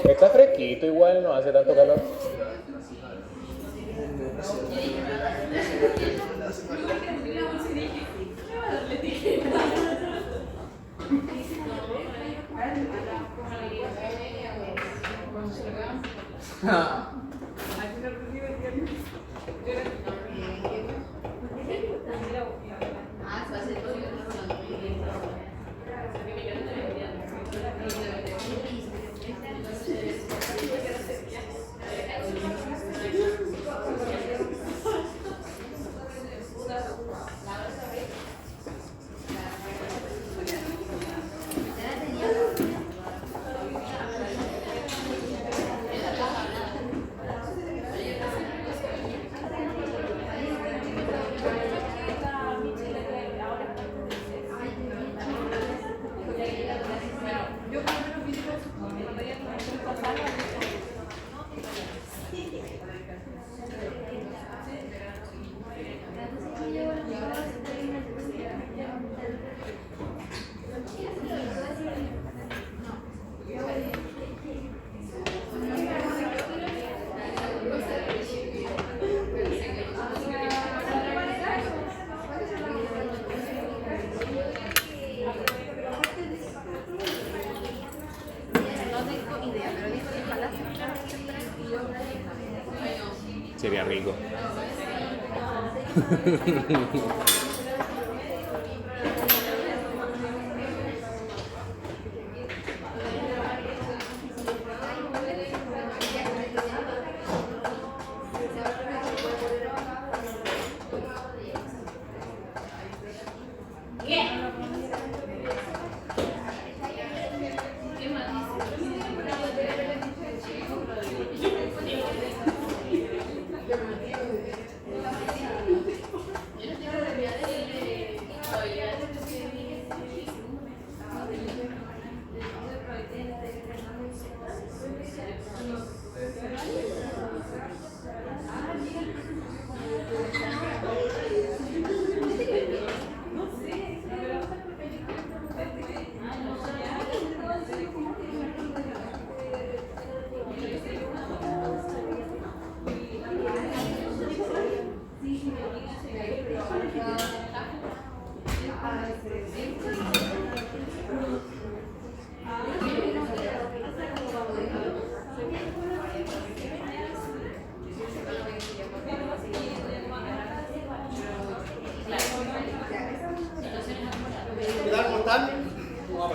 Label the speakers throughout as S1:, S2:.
S1: Está fresquito igual, no hace tanto calor. Sería rico.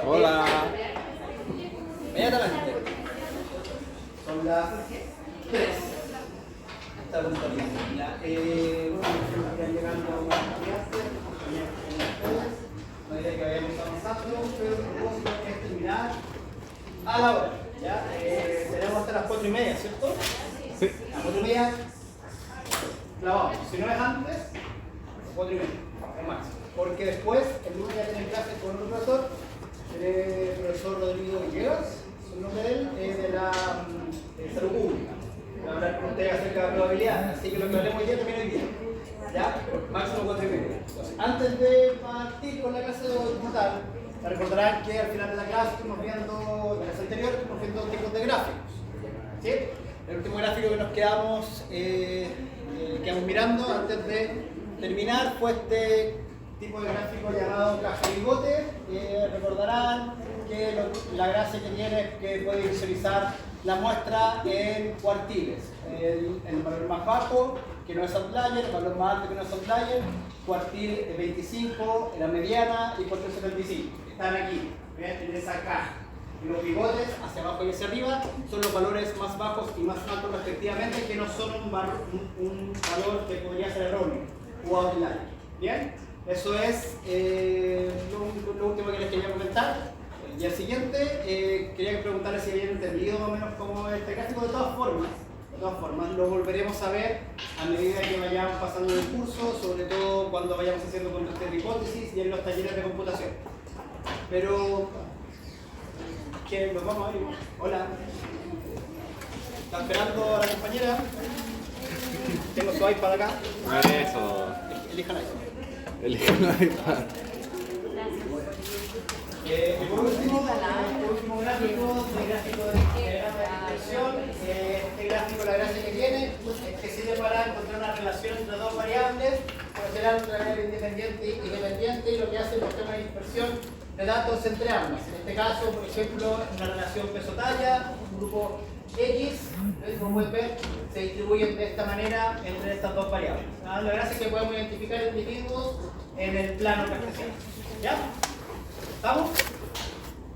S1: Hola.
S2: Inmediatamente. Son las 3. Está contabilidad. Están llegando a una clase. No idea que vayamos avanzando, pero el propósito es terminar a la hora. ¿Ya? Tenemos hasta las 4:30, ¿cierto?
S1: Sí.
S2: A las 4:30 clavamos. Si no es antes, 4:30, es máximo. Porque después, el lunes ya tienen clases con otro profesor, el profesor Rodrigo Villegas, su nombre de él, es de la salud pública. Va a hablar con ustedes acerca de la probabilidad, así que lo que hablemos hoy día también hoy día. ¿Ya? Máximo 4:30. Entonces, antes de partir con la clase de hoy como tal, recordarán que al final de la clase estuvimos viendo, en la clase anterior, estuvimos viendo tipos de gráficos. ¿Sí? El último gráfico que nos quedamos mirando antes de terminar fue este tipo de gráfico llamado caja bigote. Recordarán que la gracia que tiene es que puede visualizar la muestra en cuartiles. El valor más bajo, que no es outlier, el valor más alto que no es outlier, cuartil 25, la mediana y cuartil 75. Están aquí, en esa caja. Y los bigotes, hacia abajo y hacia arriba, son los valores más bajos y más altos respectivamente, que no son un valor que podría ser erróneo o outlier. ¿Bien? Eso es lo último que les quería comentar. Y al siguiente, quería preguntarles si habían entendido más o menos cómo es este gráfico. De todas formas, lo volveremos a ver a medida que vayamos pasando el curso, sobre todo cuando vayamos haciendo contrastes de hipótesis y en los talleres de computación. Pero, ¿qué? ¿Nos vamos a ver? Hola. ¿Está esperando a la compañera? Tengo su iPad acá.
S1: Eso.
S2: Elijan iPad.
S1: Elijan un iPad.
S2: Y por último, el último gráfico, el gráfico de diagrama de dispersión. Este gráfico, la gracia que tiene es que sirve para encontrar una relación entre dos variables, considerar una variable independiente y dependiente, y lo que hace el sistema de dispersión de datos entre ambas. En este caso, por ejemplo, una relación peso-talla, un grupo X, como pueden ver, se distribuyen de esta manera entre estas dos variables. La gracia es que podemos identificar individuos en el plano cartesiano. ¿Ya? ¿Estamos?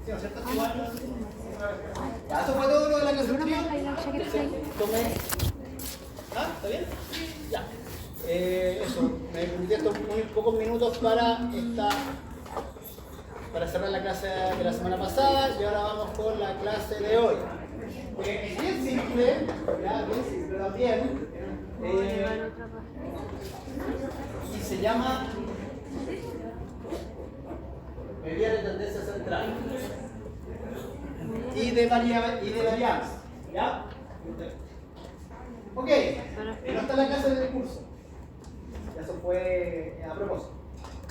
S2: ¿Sí, no es cierto? Igual. Ya, eso fue todo lo de la construcción. ¿Ah? ¿Está bien? Ya. Eso, me permití estos unos pocos minutos para cerrar la clase de la semana pasada, y ahora vamos con la clase de hoy. Es bien simple, ya, bien simple también, y se llama medida de tendencia central y de varianza, ¿ya? Ok, no está la clase del curso, eso fue a propósito,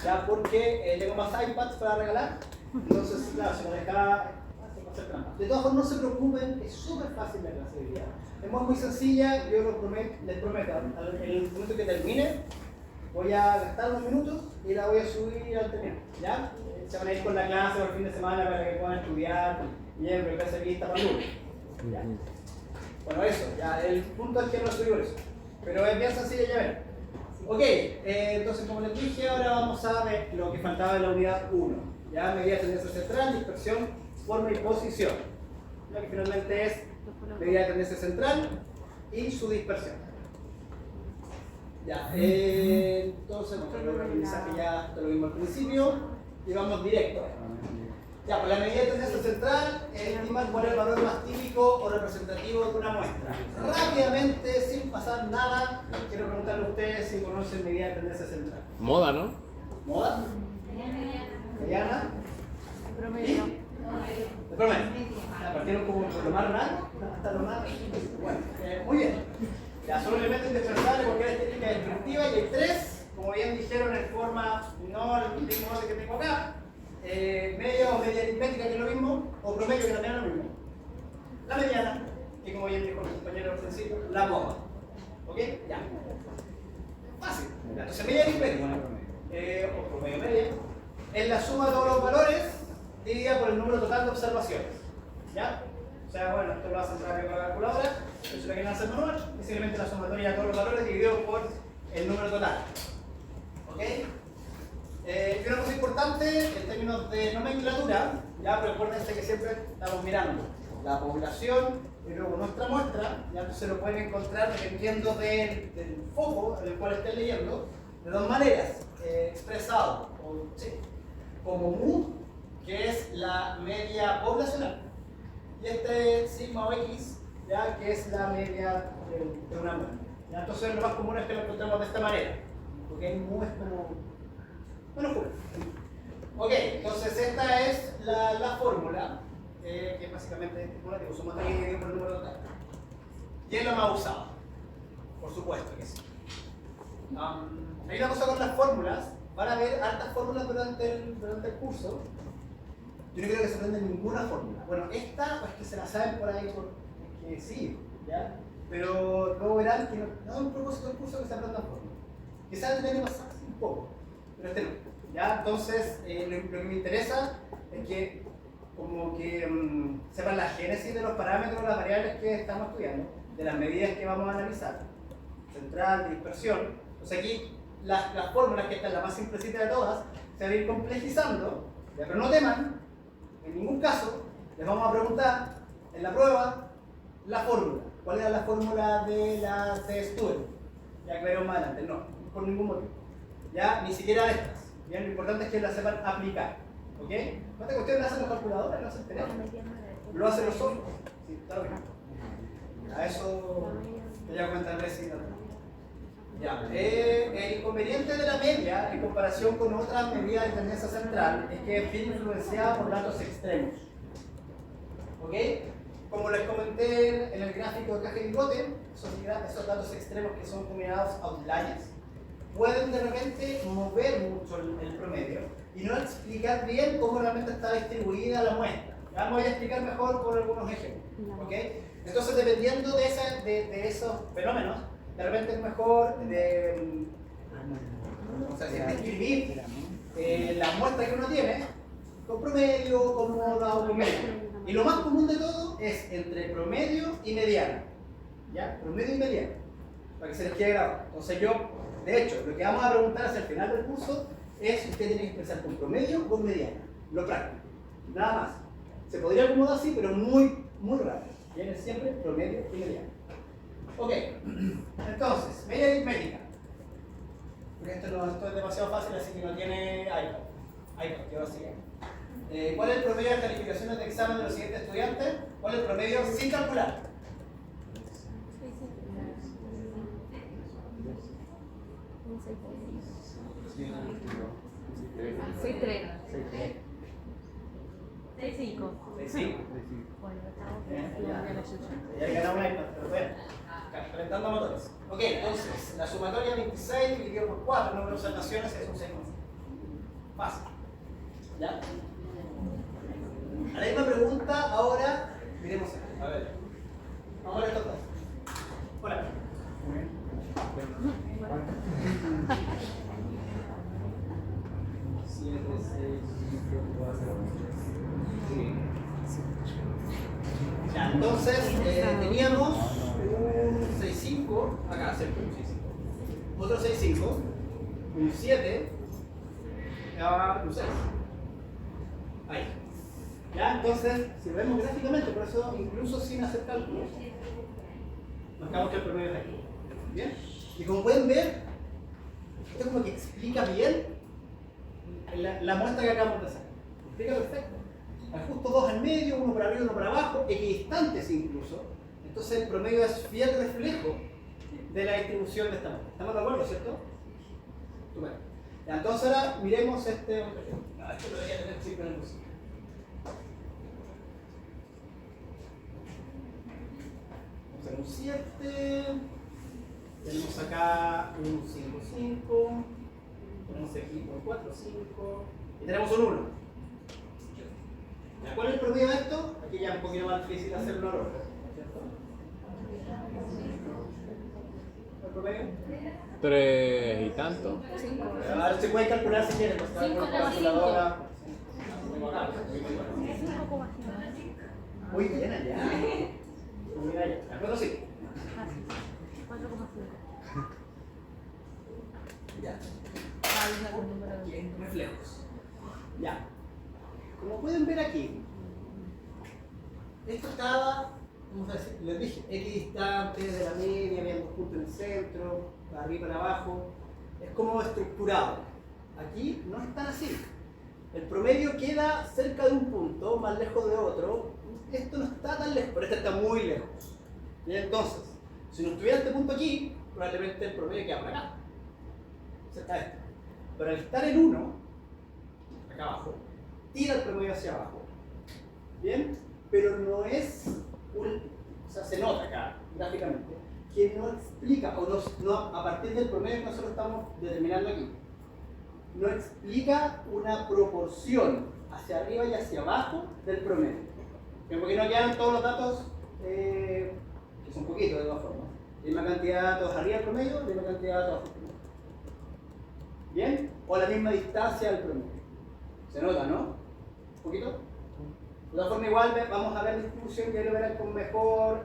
S2: ya, porque tengo más iPads para regalar, entonces claro, se me deja hacer trampa. De todas formas, no se preocupen, es súper fácil la clase de hoy día. Es muy sencilla, yo les prometo, en el momento que termine, voy a gastar unos minutos y la voy a subir al terminar, ¿ya? Se van a ir con la clase por el fin de semana para que puedan estudiar y el clase lista para el lunes. ¿Ya? Bueno, eso, ya, el punto es que no subí por eso, pero es bien sencilla, ya ven. Ok, entonces como les dije, ahora vamos a ver lo que faltaba en la unidad 1. Ya, medida de tendencia central, dispersión, forma y posición. Lo que finalmente es medida de tendencia central y su dispersión. Ya, entonces vamos a revisar que ya te lo vimos al principio y vamos directo. Ya, pues la medida de tendencia central es estimar cuál es el valor más típico o representativo de una muestra. Rápidamente, sin pasar nada, quiero preguntarle a ustedes si conocen medida de tendencia central.
S1: Moda, ¿no?
S2: ¿Moda? ¿Mediana?
S3: Promedio.
S2: El promedio. Ya, partieron como por lo más raro hasta lo más. Bueno, muy bien. Ya, son elementos indispensables porque es técnica descriptiva y hay tres, como bien dijeron en forma, no el mismo orden que tengo acá, media o media aritmética, que es lo mismo, o promedio, que también es lo mismo. La mediana, que como bien dijo el compañero al principio, la moda. ¿Ok? Ya. Fácil. Ya, entonces, media aritmética, o promedio media, es la suma de todos los valores dividida por el número total de observaciones. ¿Ya? O sea, bueno, esto lo hacen rápido con la calculadora, eso es lo que hace manual, es simplemente la sumatoria de todos los valores dividido por el número total. ¿Ok? Y una cosa importante en términos de nomenclatura, ya, pero acuérdense que siempre estamos mirando la población y luego nuestra muestra, ya se lo pueden encontrar dependiendo del foco en el cual estén leyendo, de dos maneras, expresado como mu, que es la media poblacional, y este sigma o x, ya, que es la media de una muestra. ¿Ya? Entonces lo más común es que lo encontremos de esta manera, porque mu es como... Bueno, ok, entonces esta es la fórmula, que es básicamente, como les digo, sumatoria dividido por el número total. Y es la más usada, por supuesto que sí. Hay una cosa con las fórmulas, van a ver hartas fórmulas durante el curso. Yo no creo que se aprenda ninguna fórmula. Bueno, esta, pues que se la saben por ahí, porque sí, ¿ya? Pero luego verán que no es un propósito del curso que se aprendan fórmulas. Quizás el año pasado un poco, pero este no. ¿Ya? Entonces, lo que me interesa es que como que sepan la génesis de los parámetros, las variables que estamos estudiando, de las medidas que vamos a analizar, central, de dispersión. Entonces aquí las fórmulas, que esta es la más simplecita de todas, se van a ir complejizando, ¿ya? Pero no teman, en ningún caso les vamos a preguntar en la prueba la fórmula. ¿Cuál era la fórmula de la C-Student? Ya que veremos más adelante, no, por ningún motivo. Ya, ni siquiera estas. Bien, lo importante es que la sepan aplicar. ¿Ok? No te cuestiones, lo hacen los calculadores, lo hacen el teléfono. Lo hacen los software. Sí, está bien. A eso te voy a comentar recién. Ya. El inconveniente de la media en comparación con otras medidas de tendencia central es que es bien influenciada por datos extremos. ¿Ok? Como les comenté en el gráfico de caja y bigote, esos datos extremos que son denominados outliers pueden de repente mover mucho el promedio. y no explicar bien cómo realmente está distribuida la muestra. Ya me voy a explicar mejor con algunos ejemplos. ¿Okay? Entonces, dependiendo de esos fenómenos, de repente es mejor describir la muestra que uno tiene con promedio, con moda o con media. Y lo más común de todo es entre promedio y mediana. ¿Ya? Promedio y mediana. Para que se les quede grabado. Entonces yo, de hecho, lo que vamos a preguntar hacia el final del curso es si usted tiene que expresar con promedio o con mediana. Lo práctico. Nada más. Se podría acomodar así, pero muy raro. Viene siempre promedio y mediana. Ok. Entonces, media aritmética. Porque esto es demasiado fácil, así que no tiene iPad, que va a seguir. ¿Cuál es el promedio de calificaciones de examen de los siguientes estudiantes? ¿Cuál es el promedio sin calcular?
S3: 6-3. 6-5.
S2: 6-5.
S3: Bueno,
S2: Ya he ganado un iPad, pero bueno, calentando motores. Ok, entonces, la sumatoria 26 dividido por 4, número de observaciones, es un 6. Fácil. ¿Ya? A la misma pregunta, ahora, miremos esto. A ver. Vamos a ver estos dos. Hola. Ya, entonces teníamos un 6-5, acá cerca, un 6-5. Otro 6-5, un 7, un 6. Ahí. Ya, entonces, si lo vemos gráficamente, por eso incluso sin hacer cálculos, marcamos que el promedio es aquí. ¿Bien? Y como pueden ver, esto como que explica bien la muestra que acabamos de hacer. Explica perfecto. Hay justo dos al medio, uno para arriba y uno para abajo, equidistantes incluso. Entonces el promedio es fiel reflejo de la distribución de esta muestra. ¿Estamos de acuerdo, cierto? Bueno. Entonces ahora miremos este otro ejemplo. Esto lo debería tener siempre en el curso. Vamos a hacer un 7. Tenemos acá un 5-5. Tenemos aquí un 4-5. Y tenemos un 1. ¿Cuál es el promedio de esto? Aquí ya es un poquito más difícil hacerlo ahora, ¿cierto? ¿El promedio?
S1: 3 y tanto.
S2: Ahora se puede calcular si quieren, pues, con la calculadora. Muy bien allá. Muy bien allá. ¿De acuerdo? Sí.
S3: 4,5.
S2: Ya. Aquí, reflejos. Ya. Como pueden ver aquí, esto estaba, vamos a decir, les dije, equidistante de la media, había dos puntos en el centro, para arriba y para abajo. Es como estructurado. Aquí no es tan así. El promedio queda cerca de un punto, más lejos de otro. Esto no está tan lejos, pero este está muy lejos. Y entonces, si no estuviera este punto aquí, probablemente el promedio queda por acá. Cerca de esto. Pero al estar en 1, acá abajo, tira el promedio hacia abajo. ¿Bien? Pero no es o sea, se nota acá, gráficamente, que no explica, no, a partir del promedio que nosotros estamos determinando aquí, no explica una proporción hacia arriba y hacia abajo del promedio. Porque no quedan todos los datos, que son poquitos de todas formas. Hay una cantidad de datos arriba del promedio y una cantidad de datos abajo del promedio. ¿Bien? O la misma distancia del promedio. Se nota, ¿no? ¿Un poquito? De todas formas, igual vamos a ver la distribución que lo verán con mejor,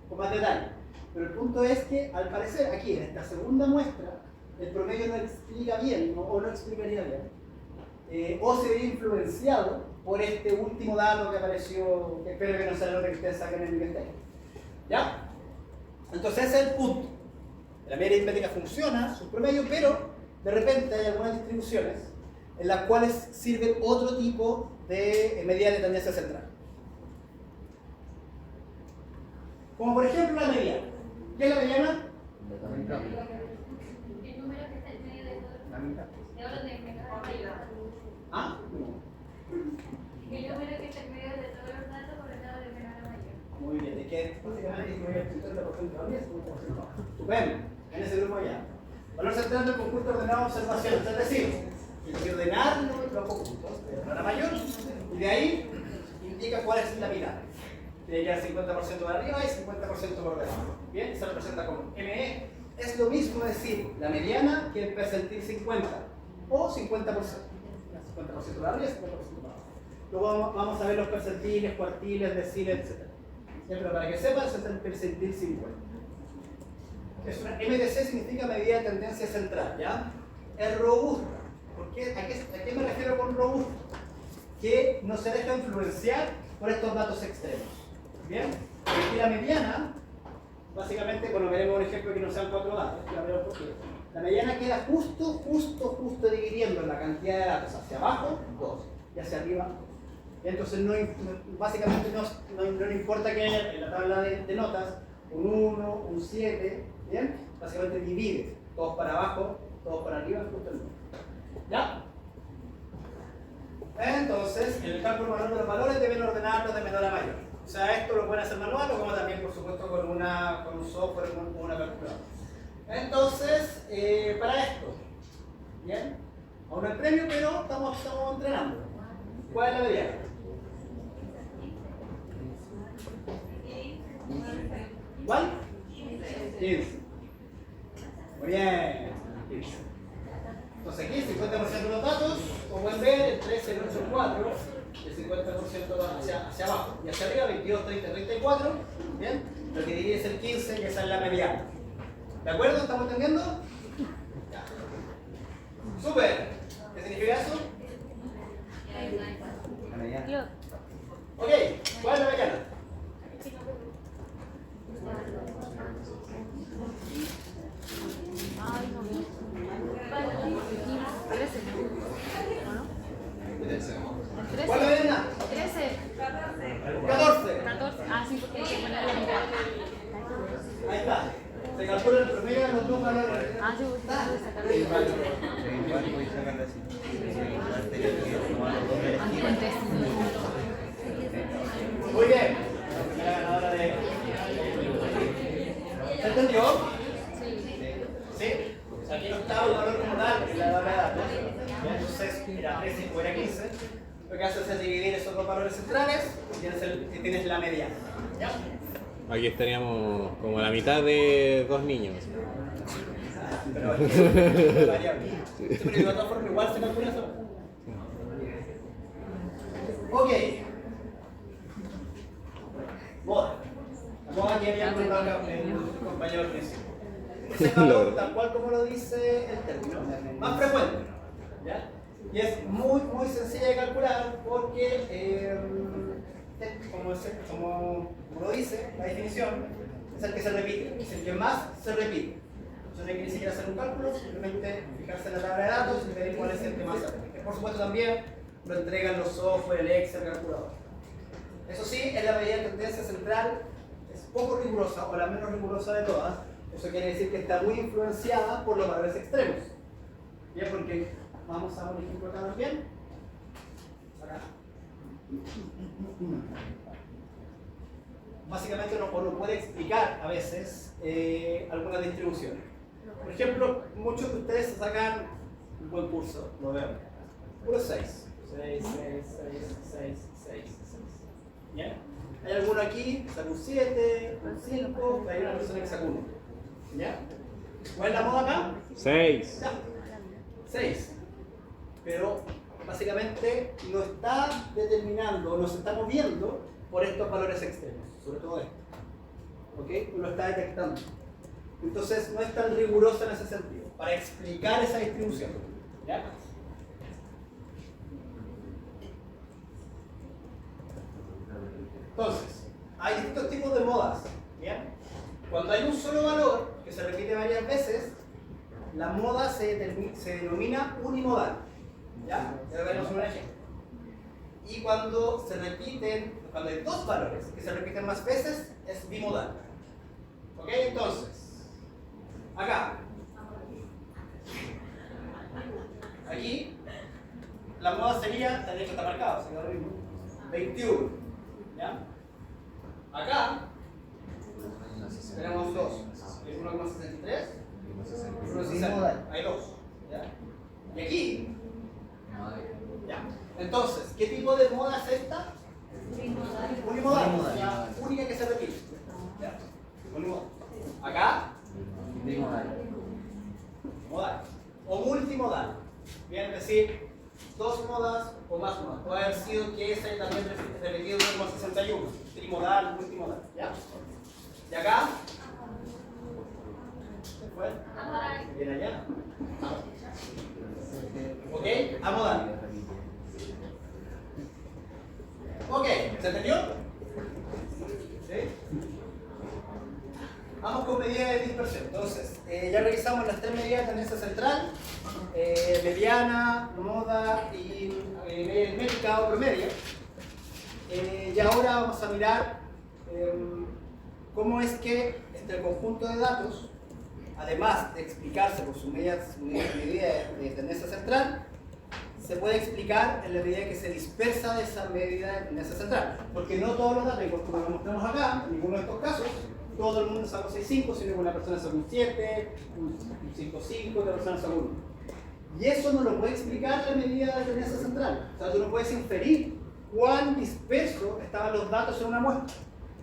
S2: con más detalle. Pero el punto es que, al parecer, aquí en esta segunda muestra, el promedio no explica bien, o no explicaría bien, o se ve influenciado por este último dato que apareció, que espero que no sea el otro que ustedes saquen en el que ¿ya? Entonces ese es el punto. La media aritmética funciona, su promedio, pero de repente hay algunas distribuciones en las cuales sirve otro tipo de medida de tendencia central. Como por ejemplo la mediana. ¿Qué es la mediana?
S4: El número que está en medio de todo.
S1: La mitad.
S4: De orden de menor a mayor.
S2: ¿Ah?
S4: El número que está en medio de todos los datos ordenado de menor a mayor.
S2: Muy bien, es que básicamente disminuye el 50% al 10, estupendo, en ese grupo ya. Valor central del conjunto ordenado de observaciones, es decir, Tiene que ordenar los conjuntos de menor a mayor y de ahí indica cuál es la mitad. Tiene que haber 50% por arriba y 50% por debajo. Bien, se representa como ME. Es lo mismo decir la mediana que el percentil 50 o 50%. 50% por arriba y 50% por abajo. Luego vamos a ver los percentiles, cuartiles, deciles, etc. Pero para que sepan, ese es el percentil 50. Es una MDC significa medida de tendencia central, ¿ya? Es robusta. ¿A qué me refiero con robusta? Que no se deja influenciar por estos datos extremos. ¿Bien? Aquí la mediana, básicamente, bueno, veremos un ejemplo que no sean 4 datos, ya veremos por qué. La mediana queda justo dividiendo la cantidad de datos hacia abajo, 2, y hacia arriba, 2. Entonces, básicamente no le importa que haya en la tabla de notas un 1, un 7, ¿bien? Básicamente divide, todos para abajo, todos para arriba, justo el número. ¿Ya? Entonces, en el cálculo manual de los valores deben ordenarlos de menor a mayor. O sea, esto lo pueden hacer manual o como también, por supuesto, con un software o una calculadora. Entonces, para esto, ¿bien? Aún no hay premio, pero estamos entrenando. ¿Cuál es la mediana? ¿Cuál? 15. Muy bien. 15. Entonces aquí 50% de los datos, como pueden ver, el 13, el 8, el 4, el 50% hacia abajo. Y hacia arriba, 22, 30, 34. ¿Bien? Lo que divide es el 15, que esa es la mediana. ¿De acuerdo? ¿Estamos entendiendo? Ya. ¡Súper! ¿Qué significa eso?
S3: La mediana.
S2: Ok, ¿cuál es la mediana?
S3: Ay, no veo. 13. ¿O no? El 13.
S2: ¿Cuál es la mediana?
S3: 13.
S2: 14.
S3: 14. Ah, sí, porque hay que poner la mitad.
S2: Ahí está. Se calcula el promedio de los dos valores.
S3: Ah, sí, porque tengo que sacar la mitad.
S2: Muy bien. La ganadora de... ¿Se entendió? ¿Sí? Aquí no estaba el valor como tal en la tabla de datos. Entonces, era 13 o era 15. Lo que haces es dividir esos dos valores centrales y tienes la mediana. ¿Ya?
S1: Aquí estaríamos como la mitad de 2 niños.
S2: Pero es variable. Pero de otra forma igual se calcula eso. Ok. Moda. La moda que había comentado el compañero al principio. Ese valor, tal cual como lo dice el término, más frecuente. ¿Ya? Y es muy sencilla de calcular porque, como lo dice la definición, es el que se repite, es el que más se repite. Entonces no hay que ni siquiera hacer un cálculo, simplemente fijarse en la tabla de datos y ver cuál es el que más se repite. Por supuesto también lo entregan los software, el Excel, el calculador. Eso sí, es la medida de tendencia central, es poco rigurosa o la menos rigurosa de todas. Eso quiere decir que está muy influenciada por los valores extremos. Bien, porque vamos a un ejemplo acá también. Acá. Básicamente uno puede explicar a veces algunas distribuciones. Por ejemplo, muchos de ustedes se sacan un buen curso, lo veo. Puro 6. 6, 6, 6, 6, 6, 6. ¿Ya? Hay alguno aquí que saca un 7, un 5, hay una persona que saca 1. ¿Ya? ¿Cuál es la moda acá?
S1: 6.
S2: Ya. 6. Pero básicamente no está determinando, no se está moviendo por estos valores extremos, sobre todo esto. ¿Ok? Lo está detectando. Entonces no es tan riguroso en ese sentido, para explicar esa distribución. ¿Ya? Entonces, hay distintos tipos de modas. ¿Bien? Cuando hay un solo valor que se repite varias veces, la moda se denomina unimodal. ¿Ya? Ya veremos un ejemplo. Y cuando hay dos valores que se repiten más veces, es bimodal. ¿Ok? Entonces, acá, aquí, la moda sería, de hecho está marcado, sería lo mismo, 21. ¿Ya? Acá, tenemos dos, 1,63 y 1,60. Hay dos. ¿Ya? Y aquí, Ya. Entonces, ¿qué tipo de moda es esta? Unimodal, o sea, única que se repite. Ya. Unimodal. Acá, modal. O multimodal. Bien, es decir, dos modas o más modas. Puede haber sido que esa también repetido en el 61. Trimodal, multimodal. ¿Ya? ¿Y acá? ¿Se fue? ¿Viene allá? ¿Ok? Amodal. Ok, ¿se entendió? ¿Sí? Vamos con medidas de dispersión. Entonces, ya revisamos las tres medidas de tendencia central, mediana, moda y media aritmética o promedio. Y ahora vamos a mirar cómo es que este conjunto de datos, además de explicarse por su medida de tendencia central, se puede explicar en la medida que se dispersa de esa medida de tendencia central. Porque no todos los datos, como lo mostramos acá, en ninguno de estos casos, todo el mundo saca un 6,5, sino que una persona saca un 7, un 5,5, otra persona saca un 1. Y eso no lo puede explicar la medida de tendencia central. O sea, tú no puedes inferir cuán dispersos estaban los datos en una muestra.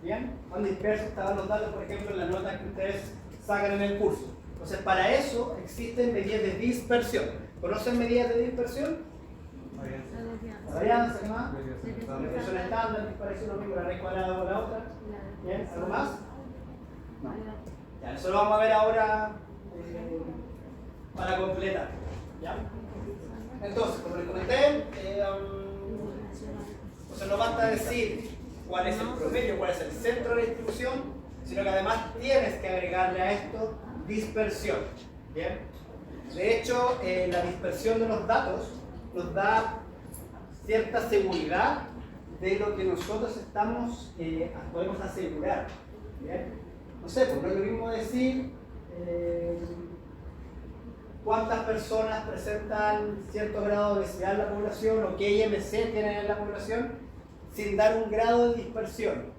S2: ¿Bien? Cuán dispersos estaban los datos, por ejemplo, en las notas que ustedes sacan en el curso. Entonces, para eso existen medidas de dispersión. ¿Conocen medidas de dispersión? La varianza, ¿qué más? La dispersión estándar, que parece lo mismo, la raíz cuadrada con la otra. ¿Bien? ¿Algo más? No. Ya, eso lo vamos a ver ahora para completar. ¿Ya? Entonces, como les comenté, pues no basta decir cuál es el promedio, cuál es el centro de la distribución, sino que además tienes que agregarle a esto dispersión. ¿Bien? De hecho, la dispersión de los datos nos da cierta seguridad de lo que nosotros podemos asegurar. ¿Bien? No sé, pues no es lo mismo decir cuántas personas presentan cierto grado de obesidad en la población o qué IMC tienen en la población sin dar un grado de dispersión.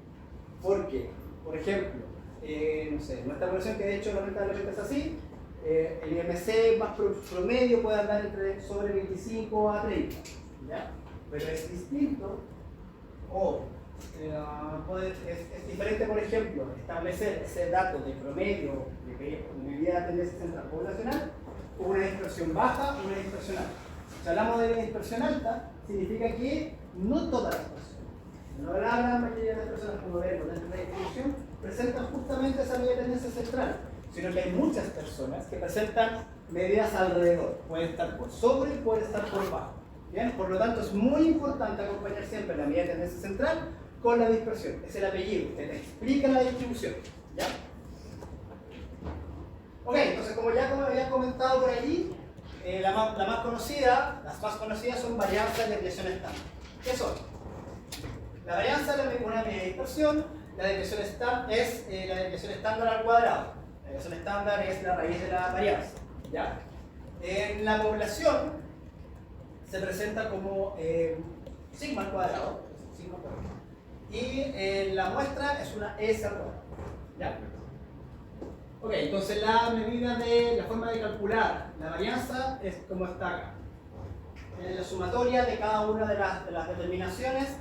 S2: Porque, por ejemplo, no sé, nuestra población, que de hecho lamentablemente es así, el IMC más promedio puede andar sobre 25 a 30, ¿ya? Pero es distinto o es diferente, por ejemplo, establecer ese dato de promedio de medida de tendencia central poblacional con una dispersión baja y una dispersión alta. Si hablamos de una dispersión alta, significa que no todas las personas, no la gran mayoría de las personas, como vemos dentro de la distribución, presentan justamente esa medida de tendencia central, sino que hay muchas personas que presentan medidas alrededor. Pueden estar por sobre y pueden estar por bajo. ¿Bien? Por lo tanto, es muy importante acompañar siempre la medida de tendencia central con la dispersión. Es el apellido, que te explica la distribución. ¿Ya? Ok, entonces como había comentado por allí, las más conocidas son varianzas de desviación estándar. ¿Qué son? La varianza es una medida de dispersión, la desviación estándar es la desviación estándar al cuadrado. La desviación estándar es la raíz de la varianza. ¿Ya? En la población se presenta como sigma al cuadrado, y en la muestra es una S al cuadrado. ¿Ya? Ok, entonces la forma de calcular la varianza es como está acá. La sumatoria de cada una de las determinaciones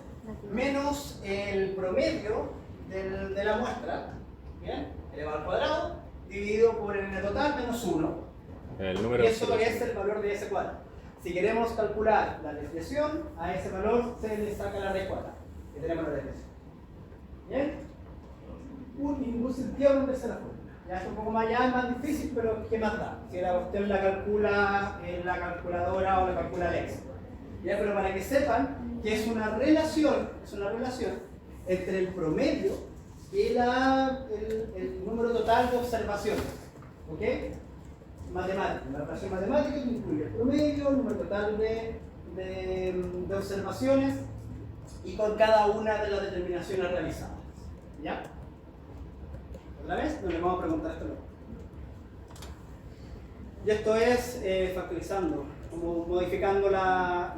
S2: menos el promedio de la muestra, ¿bien? Elevado al cuadrado, dividido por el n total menos 1.
S1: El número
S2: y eso es el valor de S cuadrado. Si queremos calcular la desviación, a ese valor se le saca la raíz cuadrada, que tenemos la desviación. ¿Bien? Ningún sentido donde se la fórmula. Ya es un poco más, ya es más difícil, pero ¿qué más da? Si usted la calcula en la calculadora o la calcula el Excel. ¿Ya? Pero para que sepan que es una relación entre el promedio y el número total de observaciones. ¿Ok? Matemática. La relación matemática incluye el promedio, el número total de observaciones y con cada una de las determinaciones realizadas. ¿Ya? ¿Otra vez? No le vamos a preguntar esto luego. Y esto es factorizando, como modificando la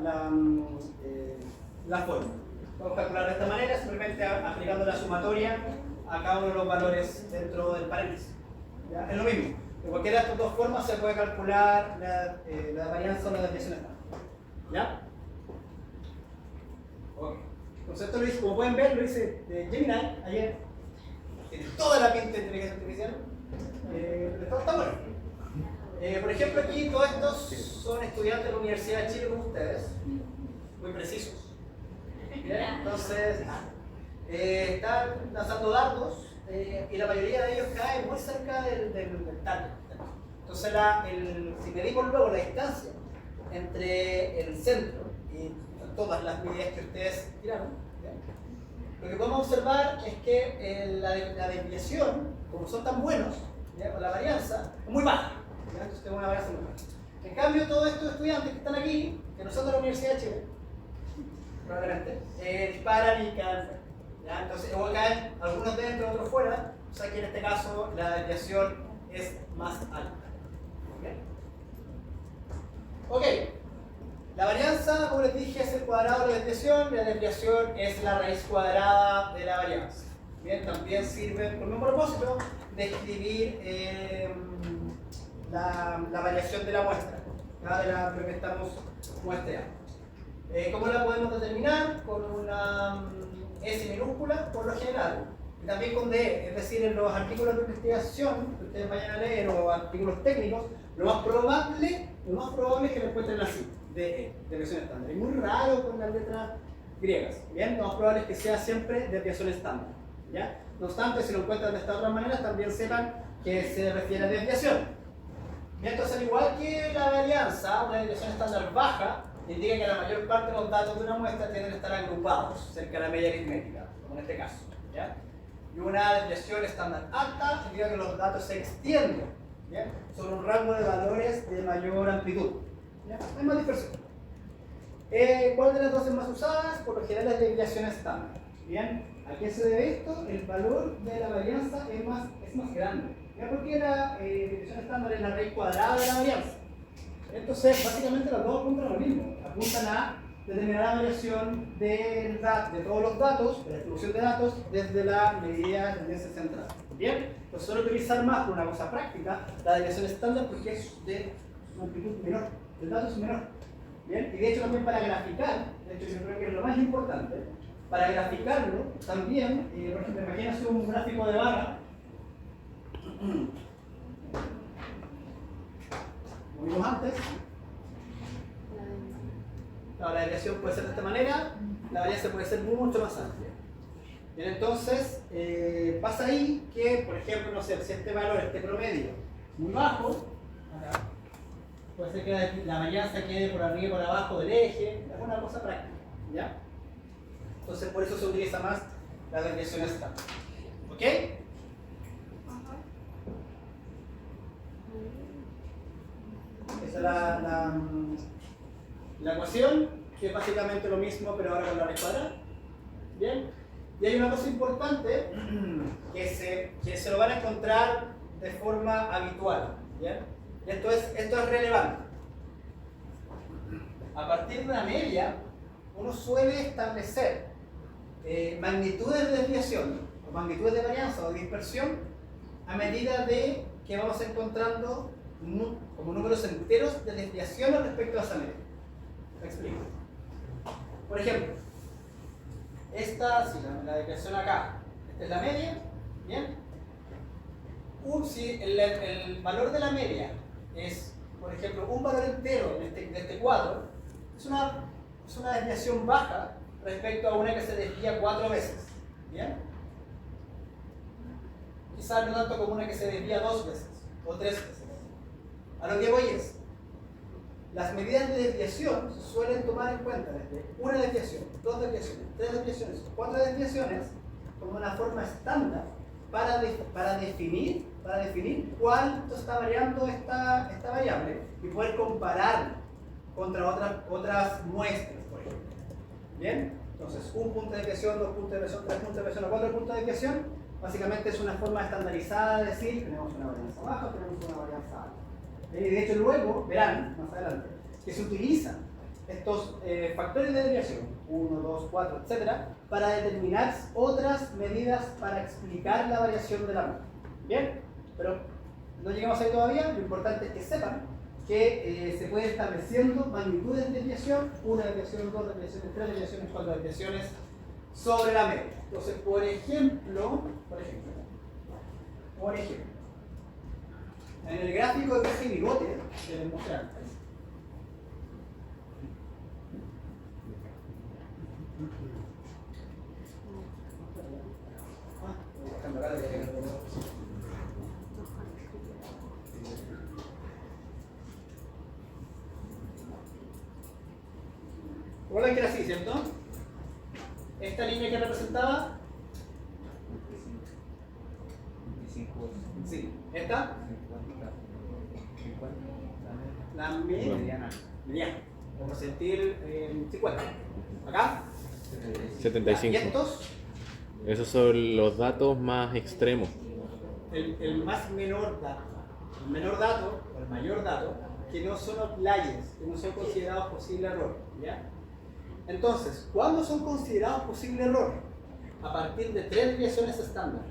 S2: fórmula. Podemos calcular de esta manera, simplemente aplicando la sumatoria a cada uno de los valores dentro del paréntesis. ¿Ya? Es lo mismo. De cualquiera de estas dos formas se puede calcular la varianza o la desviación estándar. ¿Ya? Ok. Entonces esto lo hice, como pueden ver, lo hice de Gemini ayer. Tiene toda la pinta de inteligencia artificial. Está bueno. Por ejemplo, aquí todos estos son estudiantes de la Universidad de Chile como ustedes. Muy precisos. ¿Bien? Entonces, están lanzando datos y la mayoría de ellos caen muy cerca del target. Entonces, si medimos luego la distancia entre el centro y todas las medidas que ustedes tiraron, ¿bien? Lo que podemos observar es que la desviación, como son tan buenos, ¿ya? Con la varianza, es muy baja. ¿Ya? Entonces tenemos una varianza muy baja. En cambio, todos estos estudiantes que están aquí, que no son de la Universidad de Chile, probablemente, disparan y caen fuera. ¿Ya? Entonces, o caen algunos dentro, otros fuera, o sea que en este caso la desviación es más alta. Ok, la varianza, como les dije, es el cuadrado de la desviación y la desviación es la raíz cuadrada de la varianza. Bien, también sirve con el mismo propósito de escribir la variación de la muestra, ¿ya? De la que estamos muestreando. ¿Cómo la podemos determinar? Con una S minúscula por lo general, y también con D, es decir, en los artículos de investigación que ustedes vayan a leer o artículos técnicos, lo más probable es que lo encuentren así, DE, desviación estándar. Es muy raro con las letras griegas, ¿bien? Lo más probable es que sea siempre desviación estándar, ¿ya? No obstante, si lo encuentran de esta otra manera, también sepan que se refiere a desviación. Bien, entonces, al igual que la varianza, una desviación estándar baja indica que la mayor parte de los datos de una muestra tienden a estar agrupados cerca de la media aritmética, como en este caso, ¿ya? Y una desviación estándar alta significa que los datos se extienden, ¿ya? Sobre un rango de valores de mayor amplitud, ¿ya? Hay más dispersión. ¿Cuál de las dos es más usadas? Por lo general es desviación estándar. Bien, ¿a qué se debe esto? El valor de la varianza es más grande. ¿Ya? Porque la desviación estándar es la raíz cuadrada de la varianza. Entonces, básicamente los dos apuntan a lo mismo. Apuntan a determinar la variación de todos los datos, de la distribución de datos, desde la medida de tendencia central. Bien, pues suelo utilizar más por una cosa práctica la desviación estándar porque es de una amplitud menor, el dato es menor. Bien, y de hecho también para graficar, de hecho yo creo que es lo más importante, para graficarlo también, por ejemplo, imagínense un gráfico de barra. Como vimos antes, la desviación puede ser de esta manera, la varianza puede ser mucho más amplia. Bien, entonces, pasa ahí que, por ejemplo, no sé, si este valor, este promedio, es muy bajo, acá, puede ser que la varianza quede por arriba y por abajo del eje, es una cosa práctica, ¿ya? Entonces, por eso se utiliza más la desviación estándar. ¿Ok? Esa es la ecuación, que es básicamente lo mismo, pero ahora con la raíz cuadrada. Bien. Y hay una cosa importante que se lo van a encontrar de forma habitual. ¿Bien? Y esto es relevante. A partir de una media, uno suele establecer magnitudes de desviación, o magnitudes de varianza o dispersión, a medida de que vamos encontrando como números enteros de desviación respecto a esa media. Me explico. Por ejemplo, la desviación acá, esta es la media, ¿bien? Si el valor de la media es, por ejemplo, un valor entero de este cuadro, es una desviación baja respecto a una que se desvía 4 veces, ¿bien? Quizás no tanto como una que se desvía 2 veces o 3 veces. A lo que voy es, las medidas de desviación se suelen tomar en cuenta desde una desviación, 2 desviaciones, 3 desviaciones, 4 desviaciones como una forma estándar para definir cuánto está variando esta variable y poder compararla contra otras muestras, por ejemplo. ¿Bien? Entonces, un punto de desviación, 2 puntos de desviación, 3 puntos de desviación o 4 puntos de desviación, básicamente es una forma estandarizada de decir tenemos una varianza baja, tenemos una varianza alta. De hecho, luego verán más adelante que se utilizan estos factores de desviación, 1, 2, 4, etc., para determinar otras medidas para explicar la variación de la muestra. Bien, pero no llegamos ahí todavía. Lo importante es que sepan que se puede estableciendo magnitudes de desviación, 1 desviación, 2 desviaciones, 3 desviaciones, 4 desviaciones sobre la media. Entonces, por ejemplo, en el gráfico de caja y bigote que les mostré antes, recuerden que era así, ¿cierto? Esta línea que representaba,
S3: 25.
S2: sí, esta,
S3: 50.
S2: la mediana, vamos a sentir 50. Acá, y
S1: 75.
S2: estos,
S1: Esos son los datos más extremos.
S2: el menor dato, o el mayor dato, que no son outliers, que no son considerados posible error, ¿ya? Entonces, ¿cuándo son considerados posible error? A partir de 3 desviaciones estándar.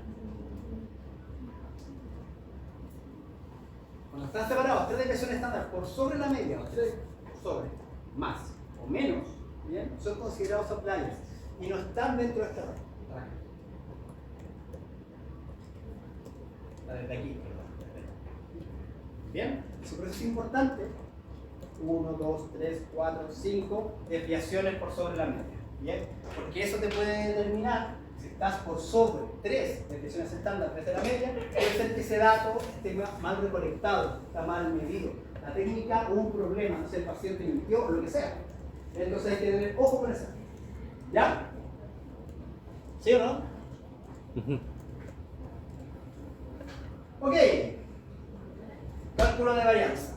S2: Cuando están separados 3 desviaciones estándar por sobre la media, o 3 sobre, más o menos, ¿bien? Son considerados outliers y no están dentro de este rango. Desde aquí, perdón. Bien, eso es importante. 1, 2, 3, 4, 5 desviaciones por sobre la media. Bien, porque eso te puede determinar si estás por sobre 3 desviaciones estándar desde la media, puede ser que ese dato esté mal recolectado, está mal medido. La técnica hubo un problema, no sé, el paciente mintió o lo que sea. Entonces hay que tener ojo con eso. ¿Ya? ¿Sí o no? Ok. Cálculo de varianza.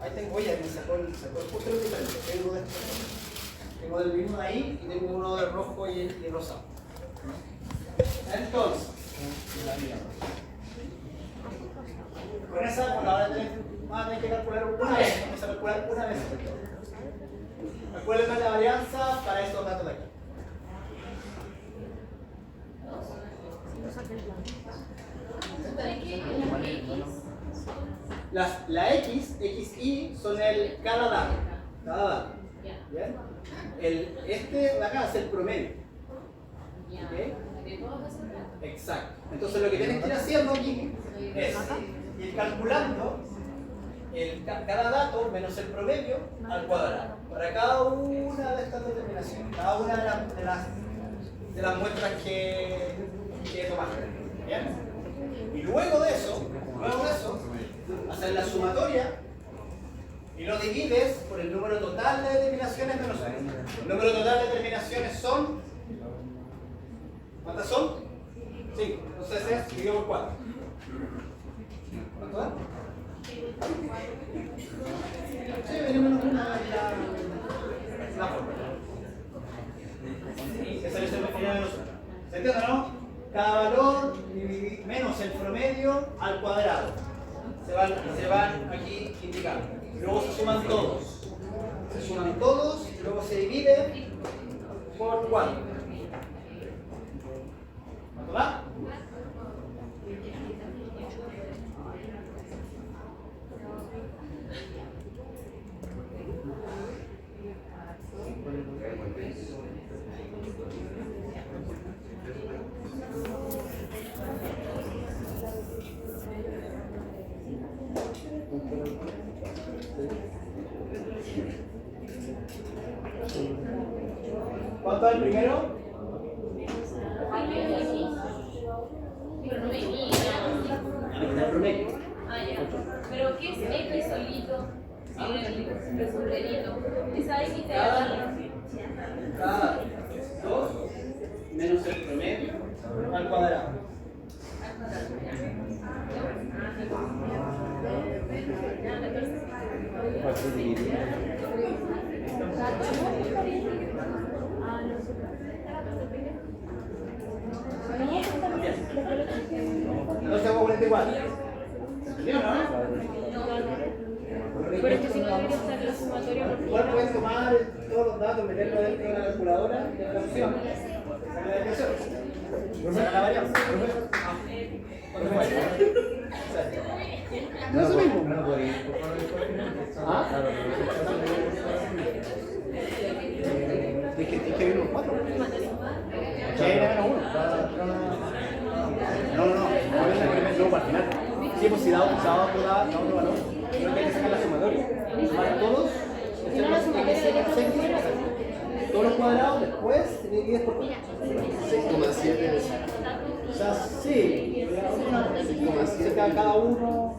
S2: Ahí tengo, oye, me sacó el justo lo diferente. Tengo del mismo de ahí y tengo uno de rojo y rosado. Entonces, con esa, por la hora van a tener que calcular una vez. Vamos a calcular una vez. Calculen la varianza para estos datos de aquí. La X, XY son el cada dato. ¿Bien? Este de acá es el promedio. ¿Okay? Exacto. Entonces lo que tienes que ir haciendo aquí es ir calculando cada dato menos el promedio al cuadrado. Para cada una de estas determinaciones, cada una de las muestras que tomaste. ¿Bien? Y luego de eso, hacer la sumatoria y lo divides por el número total de determinaciones menos 1. El número total de determinaciones son, ¿cuántas son? 5. Entonces es dividido por 4. ¿Cuánto da? Sí, venimos una la forma. Esa es la final de nosotros. ¿Se entiende, no? Cada valor menos el promedio al cuadrado. Se van aquí indicando. Luego se suman todos. Se suman todos y luego se divide por 4. ¿Cuánto da? ¿Cuánto es el primero? El promedio.
S4: Ah, ya. ¿Pero qué es X solito? Sin el sombrerito. Esa X te da
S2: Cada 2 menos el promedio al cuadrado. Entonces hago 44. ¿Sí o no?
S5: Pero es que si no debería estar la sumatoria porque
S2: Igual puedes tomar todos los datos, meterlos dentro de la calculadora de la opción. La desviación. Saca la varianza. ¿Cuánto fue?
S3: No es lo mismo.
S2: ¿Ah?
S3: Es que vino un 4.
S2: Ya era menos 1.
S3: No, para el final.
S2: Sí, pues si da otro valor, creo que hay que sacar la sumatoria. Para todos, todos los cuadrados después se divide por 4.
S3: 6,7.
S2: O sea, sí, cada uno.